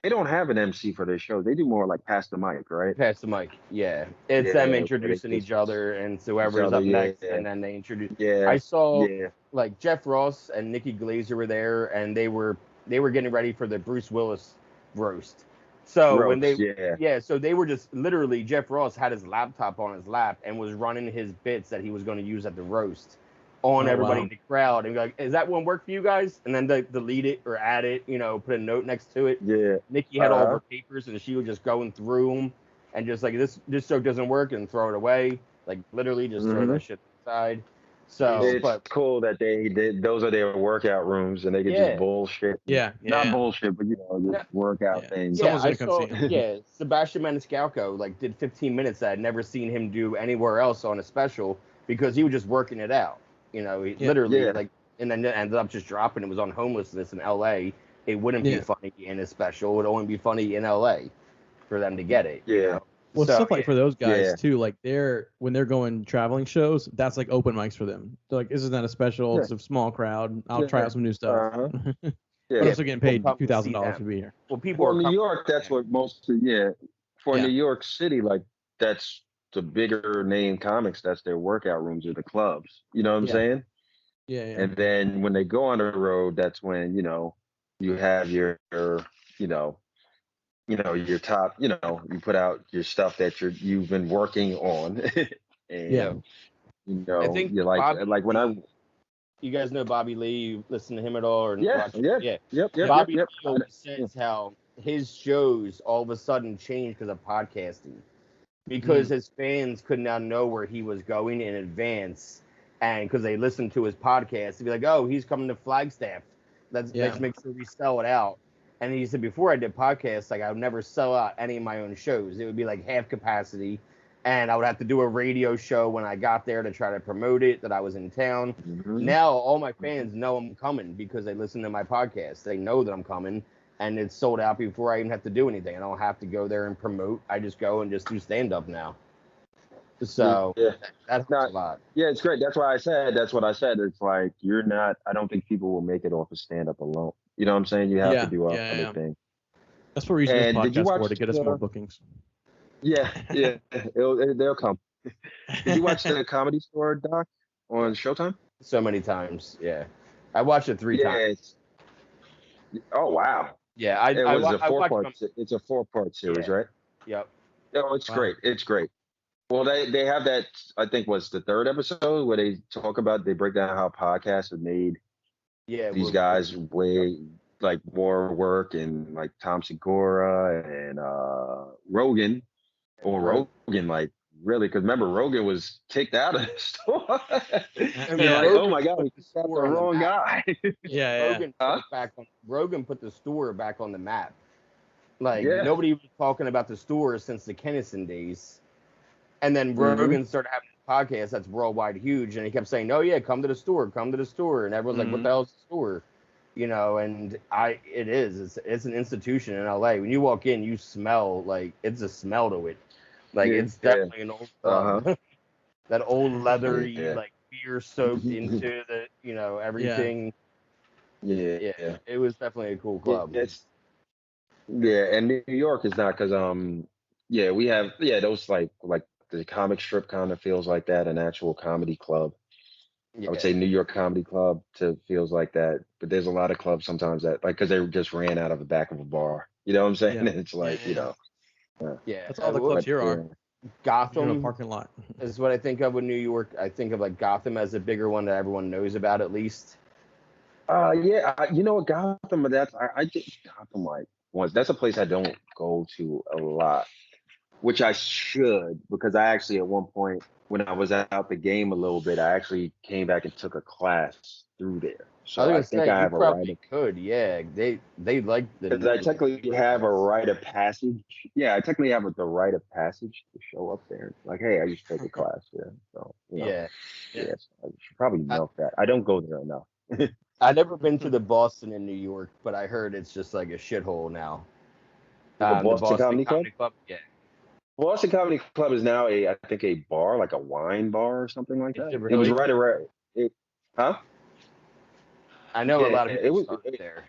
don't have an MC for their shows. They do more like pass the mic, right? Pass the mic, yeah. It's them introducing each other and whoever's up next, and then they introduce. Yeah, I saw like Jeff Ross and Nikki Glazer were there, and they were getting ready for the Bruce Willis roast. So when so they were just literally, Jeff Ross had his laptop on his lap and was running his bits that he was going to use at the roast on everybody in the crowd, and be like, "Is that one work for you guys?" And then they delete it or add it, you know, put a note next to it. Yeah. Nikki had all of her papers, and she was just going through them and just like, this joke doesn't work, and throw it away, like literally just throw that shit aside. So it's cool that they did. Those are their workout rooms, and they could just bullshit. Not bullshit, but you know, just workout things. I saw. Sebastian Maniscalco like did 15 minutes. I had never seen him do anywhere else on a special because he was just working it out. You know, he literally like, and then ended up just dropping. It was on homelessness in L.A. It wouldn't be funny in a special. It would only be funny in L.A. for them to get it. You know? Well, stuff like for those guys too, like when they're going traveling shows, that's like open mics for them. They're like, this is not a special, it's a small crowd. I'll try out some new stuff. But I'm still getting paid Come to see $2,000 them. to be here. Well, people For are New coming York, that's there. what mostly, For Yeah. New York City, like that's the bigger name comics. That's their workout rooms or the clubs. You know what I'm Yeah. saying? Yeah. And then when they go on the road, that's when you have your your top. You put out your stuff that you've been working on, and Yeah. I think you like when I. You guys know Bobby Lee? You listen to him at all? Or watch him? Yep. Bobby Lee always says how his shows all of a sudden changed because of podcasting. Because his fans could now know where he was going in advance. And because they listened to his podcast, they'd be like, oh, he's coming to Flagstaff. Let's make sure we sell it out. And he said, before I did podcasts, like I would never sell out any of my own shows. It would be like half capacity. And I would have to do a radio show when I got there to try to promote it, that I was in town. Mm-hmm. Now all my fans know I'm coming because they listen to my podcast. They know that I'm coming, and it's sold out before I even have to do anything. I don't have to go there and promote. I just go and just do stand-up now. So that helps a lot. Yeah, it's great. That's what I said. It's like I don't think people will make it off of stand-up alone. You know what I'm saying? You have to do other things. That's what we're using this podcast for, to get us more bookings. Yeah, they'll come. Did you watch the Comedy Store doc on Showtime? So many times, yeah. I watched it 3 times. Oh wow. Yeah, it's a 4-part series, right? Yep. Oh, it's great. It's great. Well, they have that. I think was the 3rd episode where they break down how podcasts have made these guys way like more work, and like Tom Segura and Rogan. Or Rogan, like, really, because remember, Rogan was kicked out of the store. And they're like, oh my God, we got the wrong guy. Rogan put the store back on the map. Like, nobody was talking about the store since the Kennison days. And then Rogan started having a podcast that's worldwide huge, and he kept saying, oh yeah, come to the store. And everyone's like, what the hell's the store? And it's an institution in LA. When you walk in, you smell, like, it's a smell to it. Like, it's definitely an old club. That old leathery, like, beer soaked into the, everything. Yeah. It was definitely a cool club. And New York is not, because we have those like the comic strip kind of feels like that, an actual comedy club. I would say New York Comedy Club feels like that, but there's a lot of clubs sometimes that, like, because they just ran out of the back of a bar. You know what I'm saying? It's like, that's all the clubs here are. Gotham parking lot is what I think of with New York. I think of like Gotham as a bigger one that everyone knows about at least. Gotham. I did Gotham like once. That's a place I don't go to a lot, which I should, because I actually at one point when I was out the game a little bit, I actually came back and took a class through there. So I think I have a right. They like the. Because I technically have a rite of passage. Yeah, I technically have the rite of passage to show up there. Like, hey, I used to take a class there. So I should probably milk that. I don't go there enough. I've never been to the Boston in New York, but I heard it's just like a shithole now. The Boston Comedy Club? Yeah. Boston Comedy Club is now I think a bar, like a wine bar or something like that. Really? It was right around. Huh? I know a lot of people started there.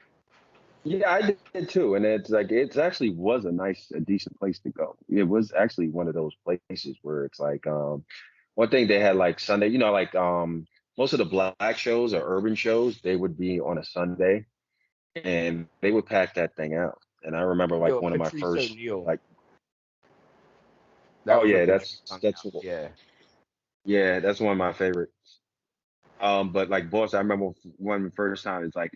Yeah, I did too, and it actually was a decent place to go. It was actually one of those places where it's like one thing they had like Sunday, like most of the black shows or urban shows, they would be on a Sunday, and they would pack that thing out. And I remember like one of my first O'Neal. like. That's one of my favorites. But like Boston, I remember one of the first time, it's like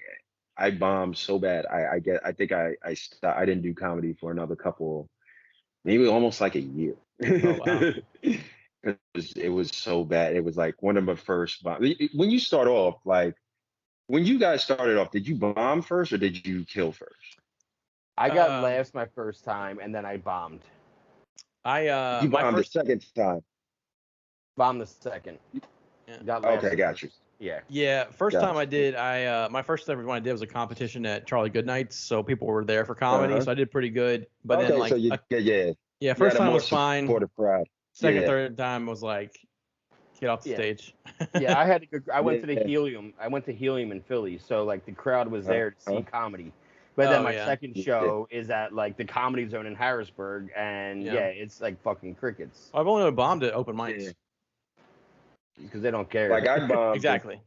I bombed so bad. I think I stopped. I didn't do comedy for another couple, maybe almost like a year. Oh, wow. It was so bad. It was like one of my first bombs. When you start off, like when you guys started off, did you bomb first or did you kill first? I got laughs my first time, and then I bombed. You bombed the second time. Bombed the second. Yeah. Okay, got you. Yeah. First time I did, my first ever one I did was a competition at Charlie Goodnight's, so people were there for comedy, so I did pretty good. But then like, so first time was fine. Crowd. Second, third time was like, Get off the stage. Yeah, I had to go. I went to the Helium. I went to Helium in Philly, so like the crowd was there to see comedy. But then my second show is at like the Comedy Zone in Harrisburg, and it's like fucking crickets. I've only bombed at open mics because they don't care. Like I bombed exactly.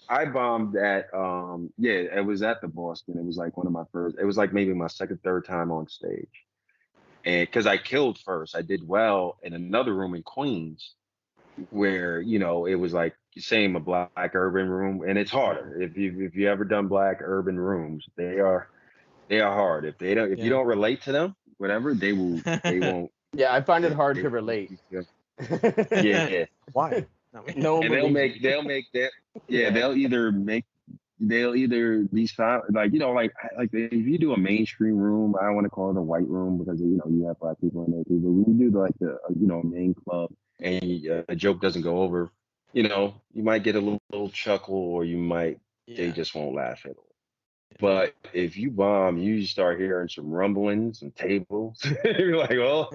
I bombed at it was at the Boston. It was like one of my first. It was like maybe my second, third time on stage, and because I killed first, I did well in another room in Queens, where it was like same a black urban room, and it's harder if you ever done black urban rooms. They are hard if you don't relate to them, whatever they won't. Yeah, I find it hard to relate. Yeah. Why? No, and they'll make that. Yeah, they'll either be silent, like if you do a mainstream room, I don't want to call it a white room because you have black people in there too. But when you do like the main club and a joke doesn't go over, you might get a little chuckle, or they just won't laugh at all. But if you bomb, you start hearing some rumbling, some tables. You're like, oh,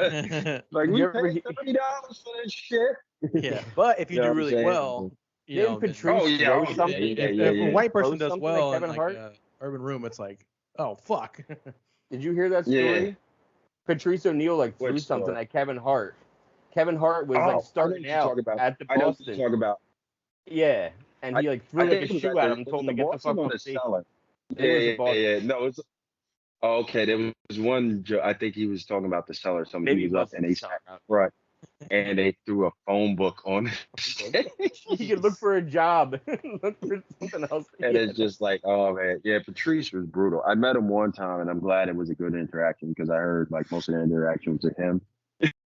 like we paid $30 for this shit. Yeah, but if you do really well, Patrice if a white person does well in like a urban room, it's like, oh fuck. Did you hear that story? Yeah. Patrice O'Neal threw something at Kevin Hart. Kevin Hart was starting out at the Boston. I know what you're talking about. Yeah, and he threw a shoe at him and told him to get the fuck off the stage. Yeah. No, it's okay. There was one. I think he was talking about the cellar. Somebody Maybe was up and they right, and they threw a phone book on. You could look for a job, look for something else. And it's just like, oh man, yeah. Patrice was brutal. I met him one time, and I'm glad it was a good interaction because I heard like most of the interactions with him.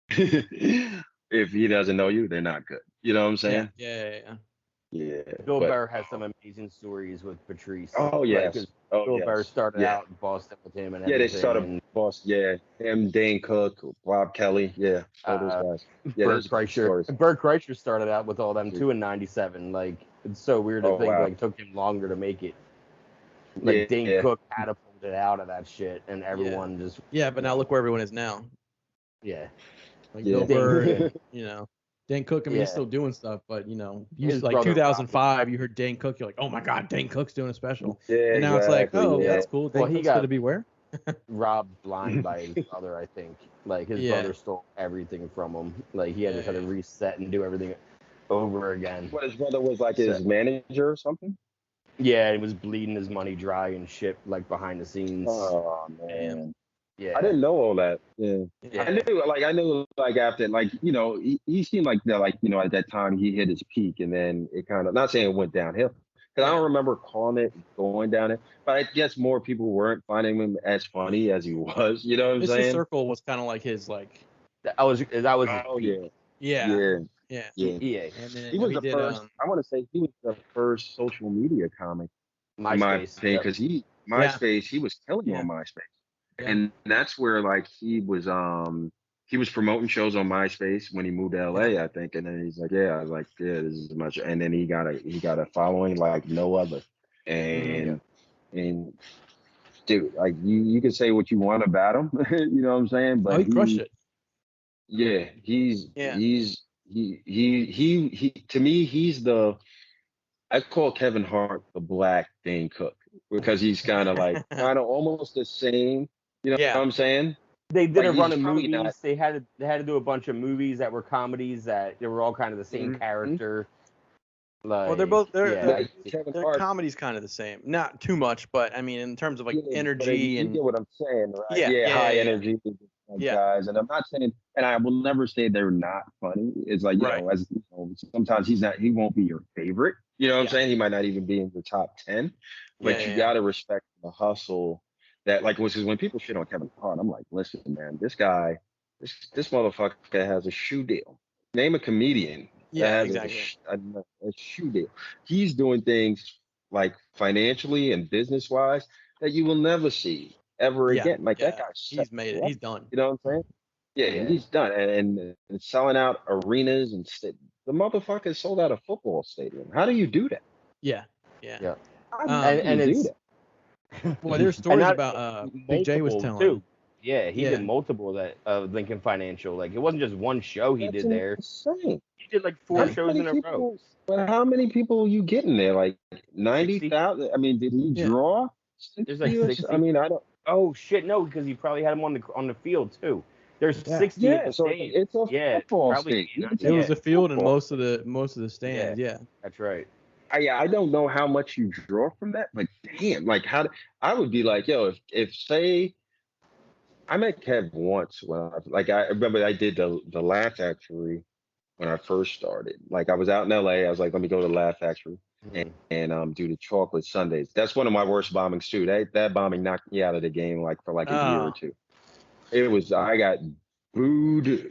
If he doesn't know you, they're not good. You know what I'm saying? Yeah. Bill Burr has some amazing stories with Patrice. Oh yes. Bill Burr started out in Boston with him and everything. Yeah, they started in Boston. Yeah, him, Dane Cook, Bob Kelly. Yeah, all those guys. Yeah, Bert Kreischer. Bert Kreischer started out with all them too in '97. Like it's so weird to think it took him longer to make it. Like Dane Cook catapulted it out of that shit, and everyone just. Yeah, but now look where everyone is now. Yeah. Like Bill Burr, Dane Cook, I mean, he's still doing stuff, but, like 2005, you heard Dane Cook, you're like, oh, my God, Dane Cook's doing a special. Yeah, and now it's like, that's cool. Dane Cook's going to be where? Robbed blind by his brother, I think. Like, his brother stole everything from him. Like, he had to reset and do everything over again. What, his brother was like his manager or something? Yeah, he was bleeding his money dry and shit, like, behind the scenes. Oh, man. Yeah. I didn't know all that. Yeah. I knew after, he seemed like at that time he hit his peak, and then it kind of, not saying it went downhill, because I don't remember calling it going down it, but I guess more people weren't finding him as funny as he was. You know what I'm saying? His circle was kind of like his That was his peak. Yeah. And then he was the first. I want to say he was the first social media comic. MySpace, because MySpace, he was killing on MySpace. And that's where he was promoting shows on MySpace when he moved to LA, I think. And then he's like, this is much. And then he got a following like no other. And dude, like you can say what you want about him, you know what I'm saying? But he crushed it. Yeah, he to me, he's I call Kevin Hart the black Dane Cook because he's kind of almost the same. You know what I'm saying? They did a run of movies. They had to do a bunch of movies that were comedies that they were all kind of the same character. Well, their comedy's kind of the same. Not too much, but I mean, in terms of energy and. You get what I'm saying, right? High energy guys, and I'm not saying, and I will never say they're not funny. It's like sometimes he won't be your favorite. You know what I'm saying? He might not even be in the top 10, but you gotta respect the hustle. That which is when people shit on Kevin Hart, I'm like, listen, man, this guy, this motherfucker has a shoe deal. Name a comedian. Yeah, exactly. A shoe deal. He's doing things financially and business wise that you will never see ever again. That guy, he's made it. He's done. You know what I'm saying? Yeah. He's done, and selling out arenas and the motherfucker sold out a football stadium. How do you do that? Yeah. And it's. Well, there's stories about Big J was telling. Yeah, he did multiple of Lincoln Financial. Like, it wasn't just one show he did there. Insane. He did like 4 shows in a row. But how many people are you getting there? Like 90,000? I mean, did he draw? There's like 60. I mean, I don't. Oh shit, no, because he probably had him on the field too. There's 60 Yeah, at the so stage. it's a football probably, stage. It was a field and most of the stands. Yeah, that's right. I don't know how much you draw from that, but damn, like I would be like, yo, if say I met Kev once when I remember I did the Laugh Factory when I first started. Like I was out in LA, I was like, let me go to the Laugh Factory and do the chocolate sundaes. That's one of my worst bombings too. That bombing knocked me out of the game like for like a year or two. It was I got booed.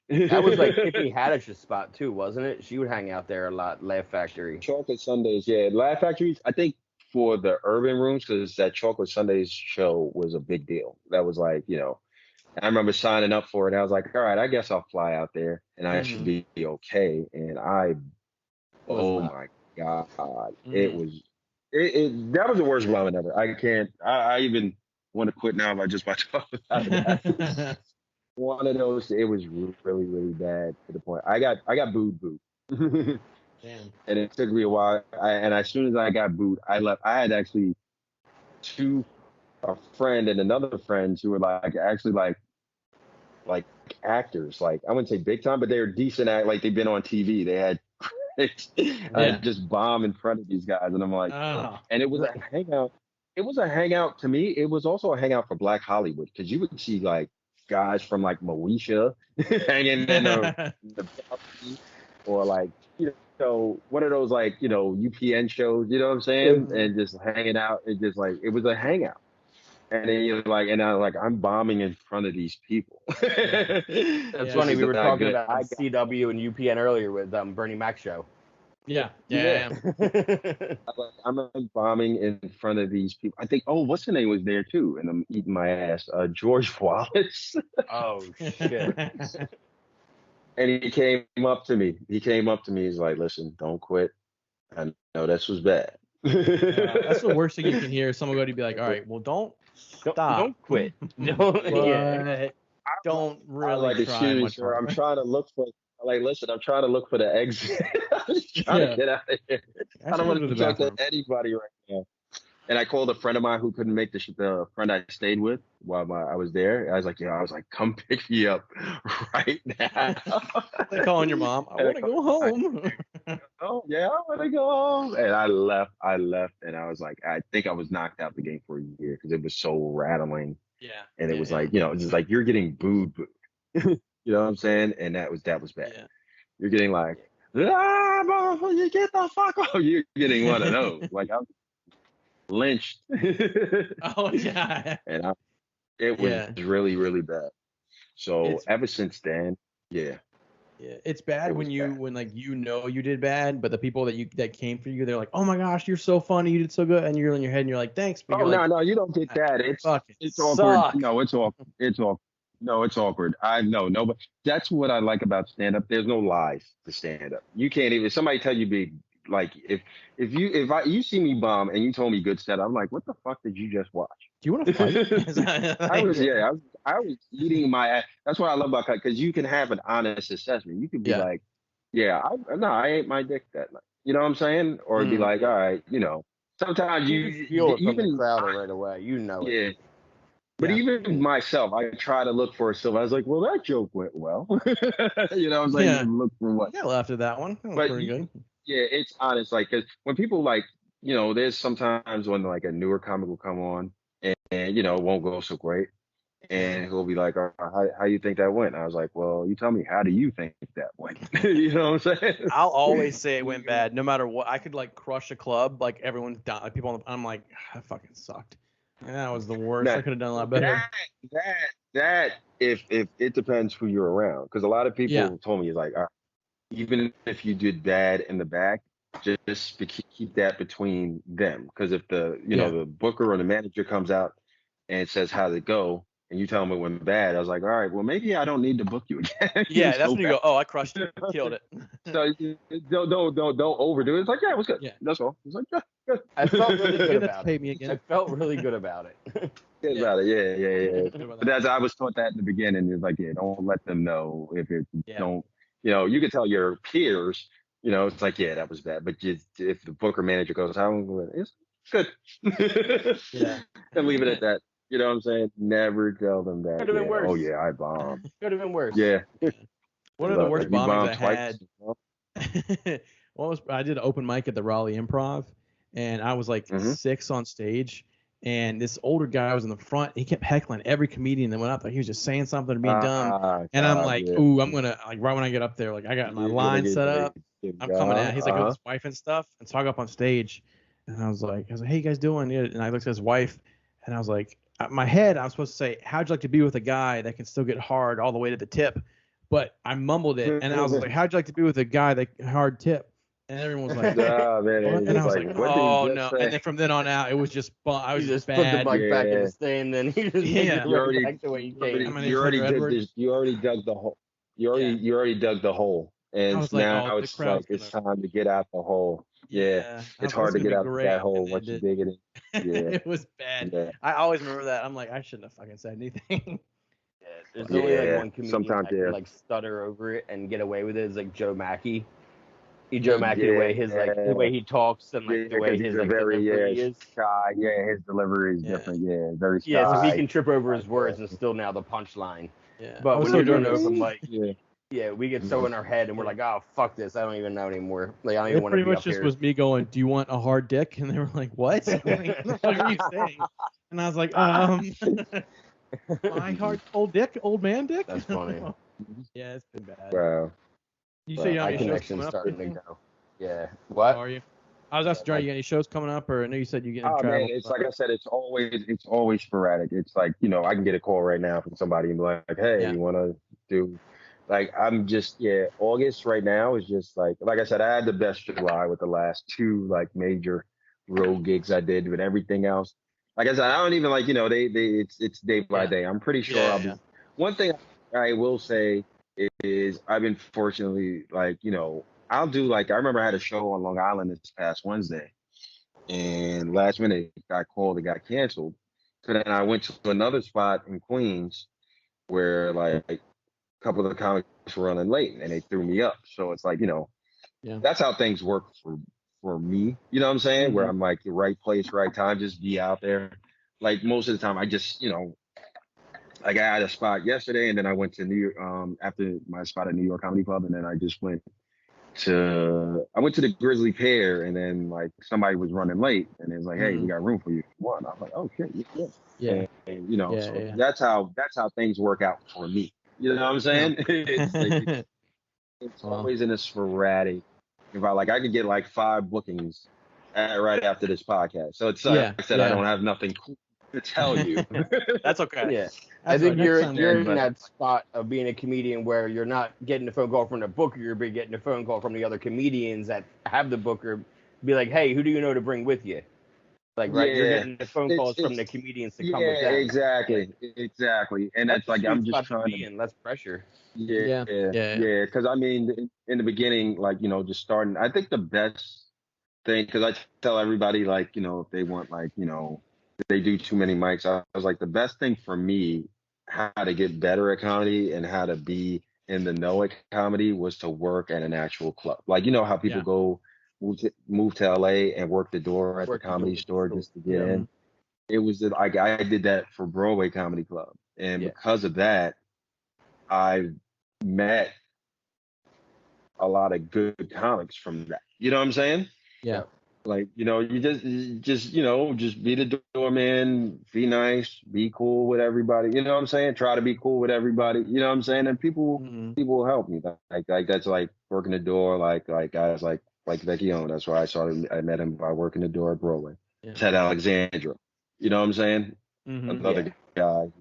That was like Tiffany Haddish's spot too, wasn't it? She would hang out there a lot. Laugh Factory. Chocolate Sundays, yeah. Laugh Factories, I think for the urban rooms, because that Chocolate Sundays show was a big deal. That was like, I remember signing up for it. And I was like, all right, I guess I'll fly out there and I should be okay. And oh my God, that was the worst bombing ever. I even want to quit now if I just watch that. One of those, it was really, really bad to the point. I got booed. Damn. And it took me a while. And as soon as I got booed, I left. I had actually a friend and another friend who were actually actors. Like I wouldn't say big time, but they were decent at like they've been on TV. They had I just bomb in front of these guys, and I'm like, and it was a hangout. It was a hangout to me. It was also a hangout for Black Hollywood because you would see like guys from like Moesha hanging in the balcony, or like one of those like UPN shows, you know what I'm saying, and just hanging out. It just like it was a hangout, and then you're like, and I'm bombing in front of these people. That's funny. We were talking about CW and UPN earlier with Bernie Mac show. Yeah. I'm like bombing in front of these people. I think, what's the name was there too, and I'm eating my ass. George Wallace. Oh shit! And he came up to me. He's like, "Listen, don't quit. I know this was bad." That's the worst thing you can hear. Someone go to be like, "All right, well, don't stop. Don't quit. Don't really try much harder." I'm trying to look for. Listen, I'm trying to look for the exit. I'm just trying to get out of here. I don't want to talk to anybody right now. And I called a friend of mine who couldn't make the friend I stayed with while I was there. I was like, come pick me up right now. Like calling your mom. I want to go home. Oh yeah, I want to go home. And I left, and I was like, I think I was knocked out the game for a year because it was so rattling. Yeah. And it was like, it's just like you're getting booed. You know what I'm saying? And that was bad. Yeah. You're getting like, you get the fuck off. You're getting one of those. Like I'm lynched. Oh yeah. And it was really, really bad. So ever since then, it's bad when you did bad, but the people that came for you, they're like, oh my gosh, you're so funny, you did so good, and you're in your head and you're like, thanks. But no, you don't get that. It's awkward. Suck. No, it's awkward. No, it's awkward. But that's what I like about stand-up. There's no lies to stand-up. You can't even, somebody tell you like, if you see me bomb and you told me good stuff, I'm like, what the fuck did you just watch? Do you want to fight? I was eating my ass. That's what I love about cut, because you can have an honest assessment. You can be like, I ate my dick that night. You know what I'm saying? Or be like, all right, sometimes you feel it from the crowd right away. Yeah. But even myself, I try to look for a silver. I was like, well, that joke went well. I was like, look for what? I laughed at that one. That was pretty good. Yeah, it's honest. Like, because when people there's sometimes when like a newer comic will come on and it won't go so great. And he'll be like, how you think that went? And I was like, well, you tell me, how do you think that went? You know what I'm saying? I'll always say it went bad, no matter what. I could like crush a club, like everyone's down. Like, people, I'm like, that fucking sucked. That was the worst. I could have done a lot better. That if it depends who you're around, because a lot of people told me like, even if you did bad in the back, just keep that between them, because if the the booker or the manager comes out and says how'd it go, and you tell them it went bad, I was like, all right, well, maybe I don't need to book you again. Yeah, that's when you go, oh, I crushed it, killed it. So don't overdo it. It's like, yeah, it was good. Yeah. That's all. It's like, yeah, good. I felt really good about pay it. me again. I felt really good about it. Good about it. Yeah. But as I was taught that in the beginning, it's like, yeah, don't let them know if it don't. You can tell your peers. It's like, yeah, that was bad. But if the booker manager goes, it's good. Yeah. And leave it at that. You know what I'm saying? Never tell them that. Could have been worse. Oh yeah, I bombed. Could have been worse. Yeah. One of the worst bombings I twice. had. I did an open mic at the Raleigh Improv, and I was like 6 on stage, and this older guy was in the front. He kept heckling every comedian that went up there. He was just saying something or being dumb, and I'm like, ooh, I'm gonna right when I get up there, like I got my line set up. I'm coming out. He's like with his wife and stuff, and so I go up on stage, and I was like, hey, you guys doing? And I looked at his wife, and I was like, my head, I was supposed to say, how'd you like to be with a guy that can still get hard all the way to the tip? But I mumbled it, and I was like, how'd you like to be with a guy that hard tip? And everyone was like, oh, man. And I was like, oh, no. And then from then on out, it was just, I was just bad. Put the mic back in the stand, then he just back the way you came. You already did this. You already dug the hole. You already dug the hole. And now it's like, it's time to get out the hole. Yeah. It's hard to get out that hole once you dig it in. Yeah. It was bad. Yeah. I always remember that. I'm like, I shouldn't have fucking said anything. There's only like one comedian that can like stutter over it and get away with it. It's like Joe Mackey. Joe Mackey, the way the way he talks and like the way his like delivery is. Shy. Yeah, his delivery is different. Yeah, very shy. Yeah, so he can trip over his words and still now the punchline. Yeah. But when you're doing it open mic, we get so in our head and we're like, oh fuck this, I don't even know anymore. Like I don't even want to be up here. Pretty much just was me going, do you want a hard dick? And they were like, what? Like, what are you saying? And I was like, my hard old dick, old man dick. That's funny. Yeah, it's been bad. Wow. You say you have any shows coming up? Yeah. What? How are you? I was asking Johnny, you got any shows coming up, or I know you said you get travel. Man, it's like I said, it's always sporadic. It's like, I can get a call right now from somebody and be like, hey, you want to do, like, I'm just, August right now is just like I said, I had the best July with the last 2 like major road gigs I did, but everything else, like I said, I don't even like, it's day by day. I'm pretty sure I'll be. One thing I will say is I've been fortunately, like, I'll do, like, I remember I had a show on Long Island this past Wednesday, and last minute it got called, it got canceled. So then I went to another spot in Queens where, like, a couple of the comics were running late, and they threw me up. So it's like, that's how things work for me. You know what I'm saying? Where I'm like, the right place, right time, just be out there. Like, most of the time, I just, like, I had a spot yesterday, and then I went to New York after my spot at New York Comedy Club, and then I just went to the Grizzly Pear, and then like somebody was running late, and it was like, hey, we got room for you. One, I'm like, oh shit, and that's how things work out for me. You know what I'm saying? It's always in a sporadic. If I could get like 5 bookings right after this podcast. So it's like I said, I don't have nothing cool to tell you. That's okay. Yeah. I think you're in that spot of being a comedian where you're not getting a phone call from the booker, you're getting a phone call from the other comedians that have the booker be like, hey, who do you know to bring with you? Like, right, you're getting the phone calls from the comedians to come with them. Exactly. And that's like, I'm just trying to... less pressure. Yeah. Because I mean, in the beginning, like, just starting, I think the best thing, because I tell everybody, like, if they want, like, if they do too many mics, I was like, the best thing for me, how to get better at comedy and how to be in the know at comedy was to work at an actual club. Like, how people go move to LA and work the door at the comedy store just to get in. It was like, I did that for Broadway Comedy Club. And because of that, I met a lot of good comics from that. You know what I'm saying? Yeah. Like, you just be the doorman, be nice, be cool with everybody. You know what I'm saying? Try to be cool with everybody. You know what I'm saying? And people will help me. Like that's like working the door, like guys like Vecchione. That's why I met him by working the door at Broadway. Yeah. Ted Alexandra. You know what I'm saying? Another guy who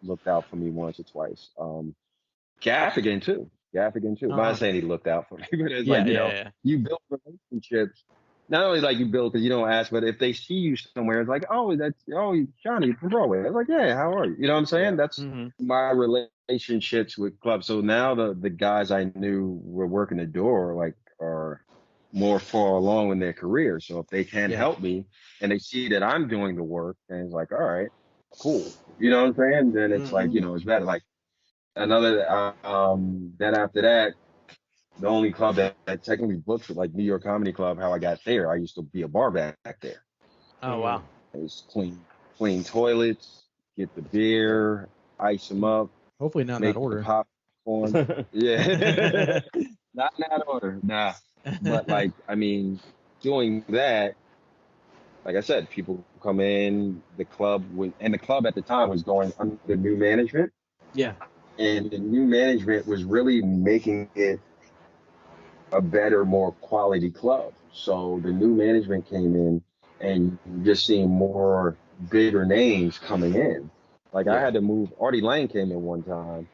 looked out for me once or twice. Gaffigan too. I'm not saying he looked out for me, but it's you build relationships not only like you build because you don't ask, but if they see you somewhere, it's like, oh, Johnny from Broadway. It's like, yeah, how are you? You know what I'm saying? That's my relationships with clubs. So now the guys I knew were working the door like are more far along in their career. So if they can help me and they see that I'm doing the work, and it's like, all right, cool. You know what I'm saying? Then it's like, it's better. Like another then after that. The only club that technically booked like New York Comedy Club, how I got there, I used to be a bar back there. Oh, wow. It was clean toilets, get the beer, ice them up. Hopefully not in that order. Popcorn. Yeah. Not in that order, nah. But like, I mean, doing that, like I said, people come in, the club at the time was going under new management. Yeah. And the new management was really making it a better, more quality club. So the new management came in and just seeing more bigger names coming in. Like I had to move, Artie Lang came in one time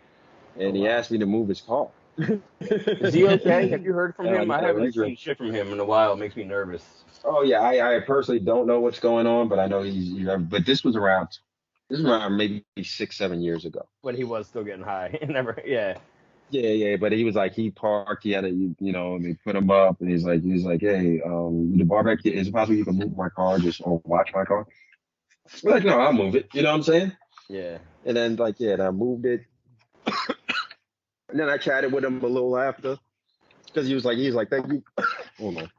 and he asked me to move his car. Is he okay? Have you heard from him? I haven't seen shit from him in a while. It makes me nervous. Oh yeah, I personally don't know what's going on, but I know but this was around maybe 6-7 years ago. When he was still getting high. Yeah, but he was like, he parked, he had and they put him up, and he's like, hey, the barbecue, is it possible you can move my car or watch my car? We're like, no, I'll move it. You know what I'm saying? Yeah. And then and I moved it. And then I chatted with him a little after, because he was like, thank you. Hold on.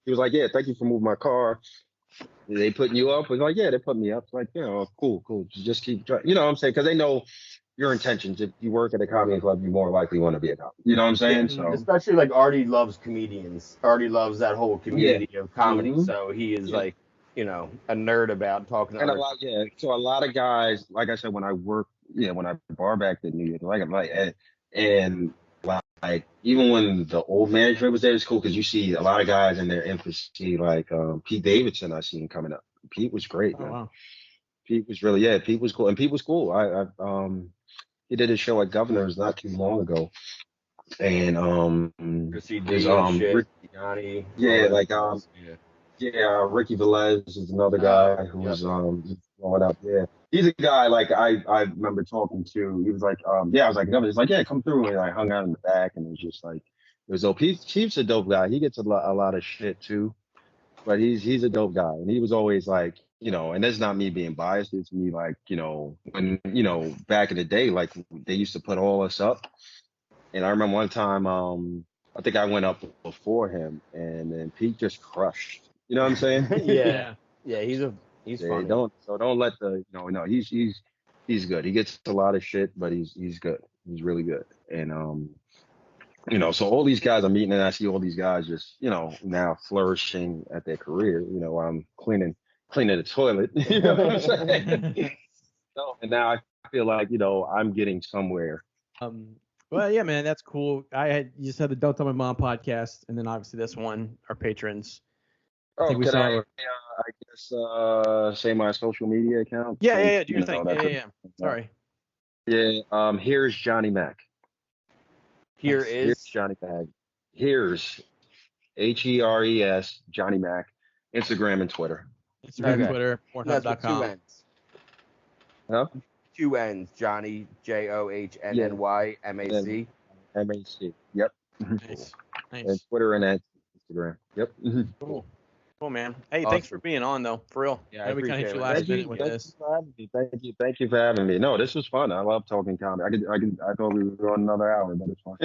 He was like, yeah, thank you for moving my car. They putting you up? I was like, yeah, they put me up. It's like, cool. Just keep trying. You know what I'm saying? Because they know your intentions. If you work at a comedy club, you more likely want to be a comic. You know what I'm saying? So especially like Artie loves comedians. Artie loves that whole community of comedy. So he is like, a nerd about talking. And So a lot of guys, like I said, when I bar backed in New York, and even when the old management was there, it's cool because you see a lot of guys in their infancy, like Pete Davidson. I seen coming up. Pete was great, man. Wow. Pete was Pete was cool, and Pete was cool. He did a show at Governor's not too long ago, and Ricky, Johnny, Ricky Velez is another guy who was growing up. Yeah, he's a guy like I remember talking to. He was like, I was like, Governor, he's like, yeah, come through, and I hung out in the back, and it was just like, it was dope. Chief's a dope guy. He gets a lot of shit too, but he's a dope guy, and he was always like, and that's not me being biased. It's me like, when back in the day, like they used to put all us up, and I remember one time, I think I went up before him, and then Pete just crushed. You know what I'm saying? Yeah, he's funny. Don't let he's good. He gets a lot of shit, but he's good. He's really good. And so all these guys I'm meeting, and I see all these guys just now flourishing at their career. I'm cleaning the toilet. You know what I'm saying? And now I feel like I'm getting somewhere. Well, yeah, man, that's cool. You just had the Don't Tell My Mom podcast, and then obviously this one, our patrons. I guess say my social media account? Yeah, do your thing. Yeah. Sorry. Yeah, here's Johnny Mac. Here's Johnny Mac. Here's HERES Johnny Mac. Instagram and Twitter. Twitter, Pornhub.com. 2 N's. Huh? 2 N's. Johnny, JOHNNY MAC. MAC. Yep. Nice. And Twitter and Instagram. Yep. Cool, man. Hey, thanks for being on, though. For real. Yeah, we kind of hit you last minute with this. Thank you for having me. No, this was fun. I love talking comedy. I thought we were on another hour, but it's fun.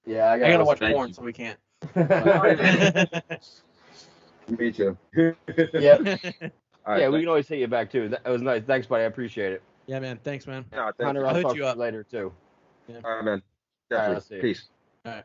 Yeah, I gotta watch porn, so we can't. Me too. Yep. Right, we can always hit you back too. That was nice. Thanks, buddy. I appreciate it. Yeah, man. Thanks, man. Hunter, I'll talk to you later too. Yeah. All right, man. Definitely. All right, Peace. All right.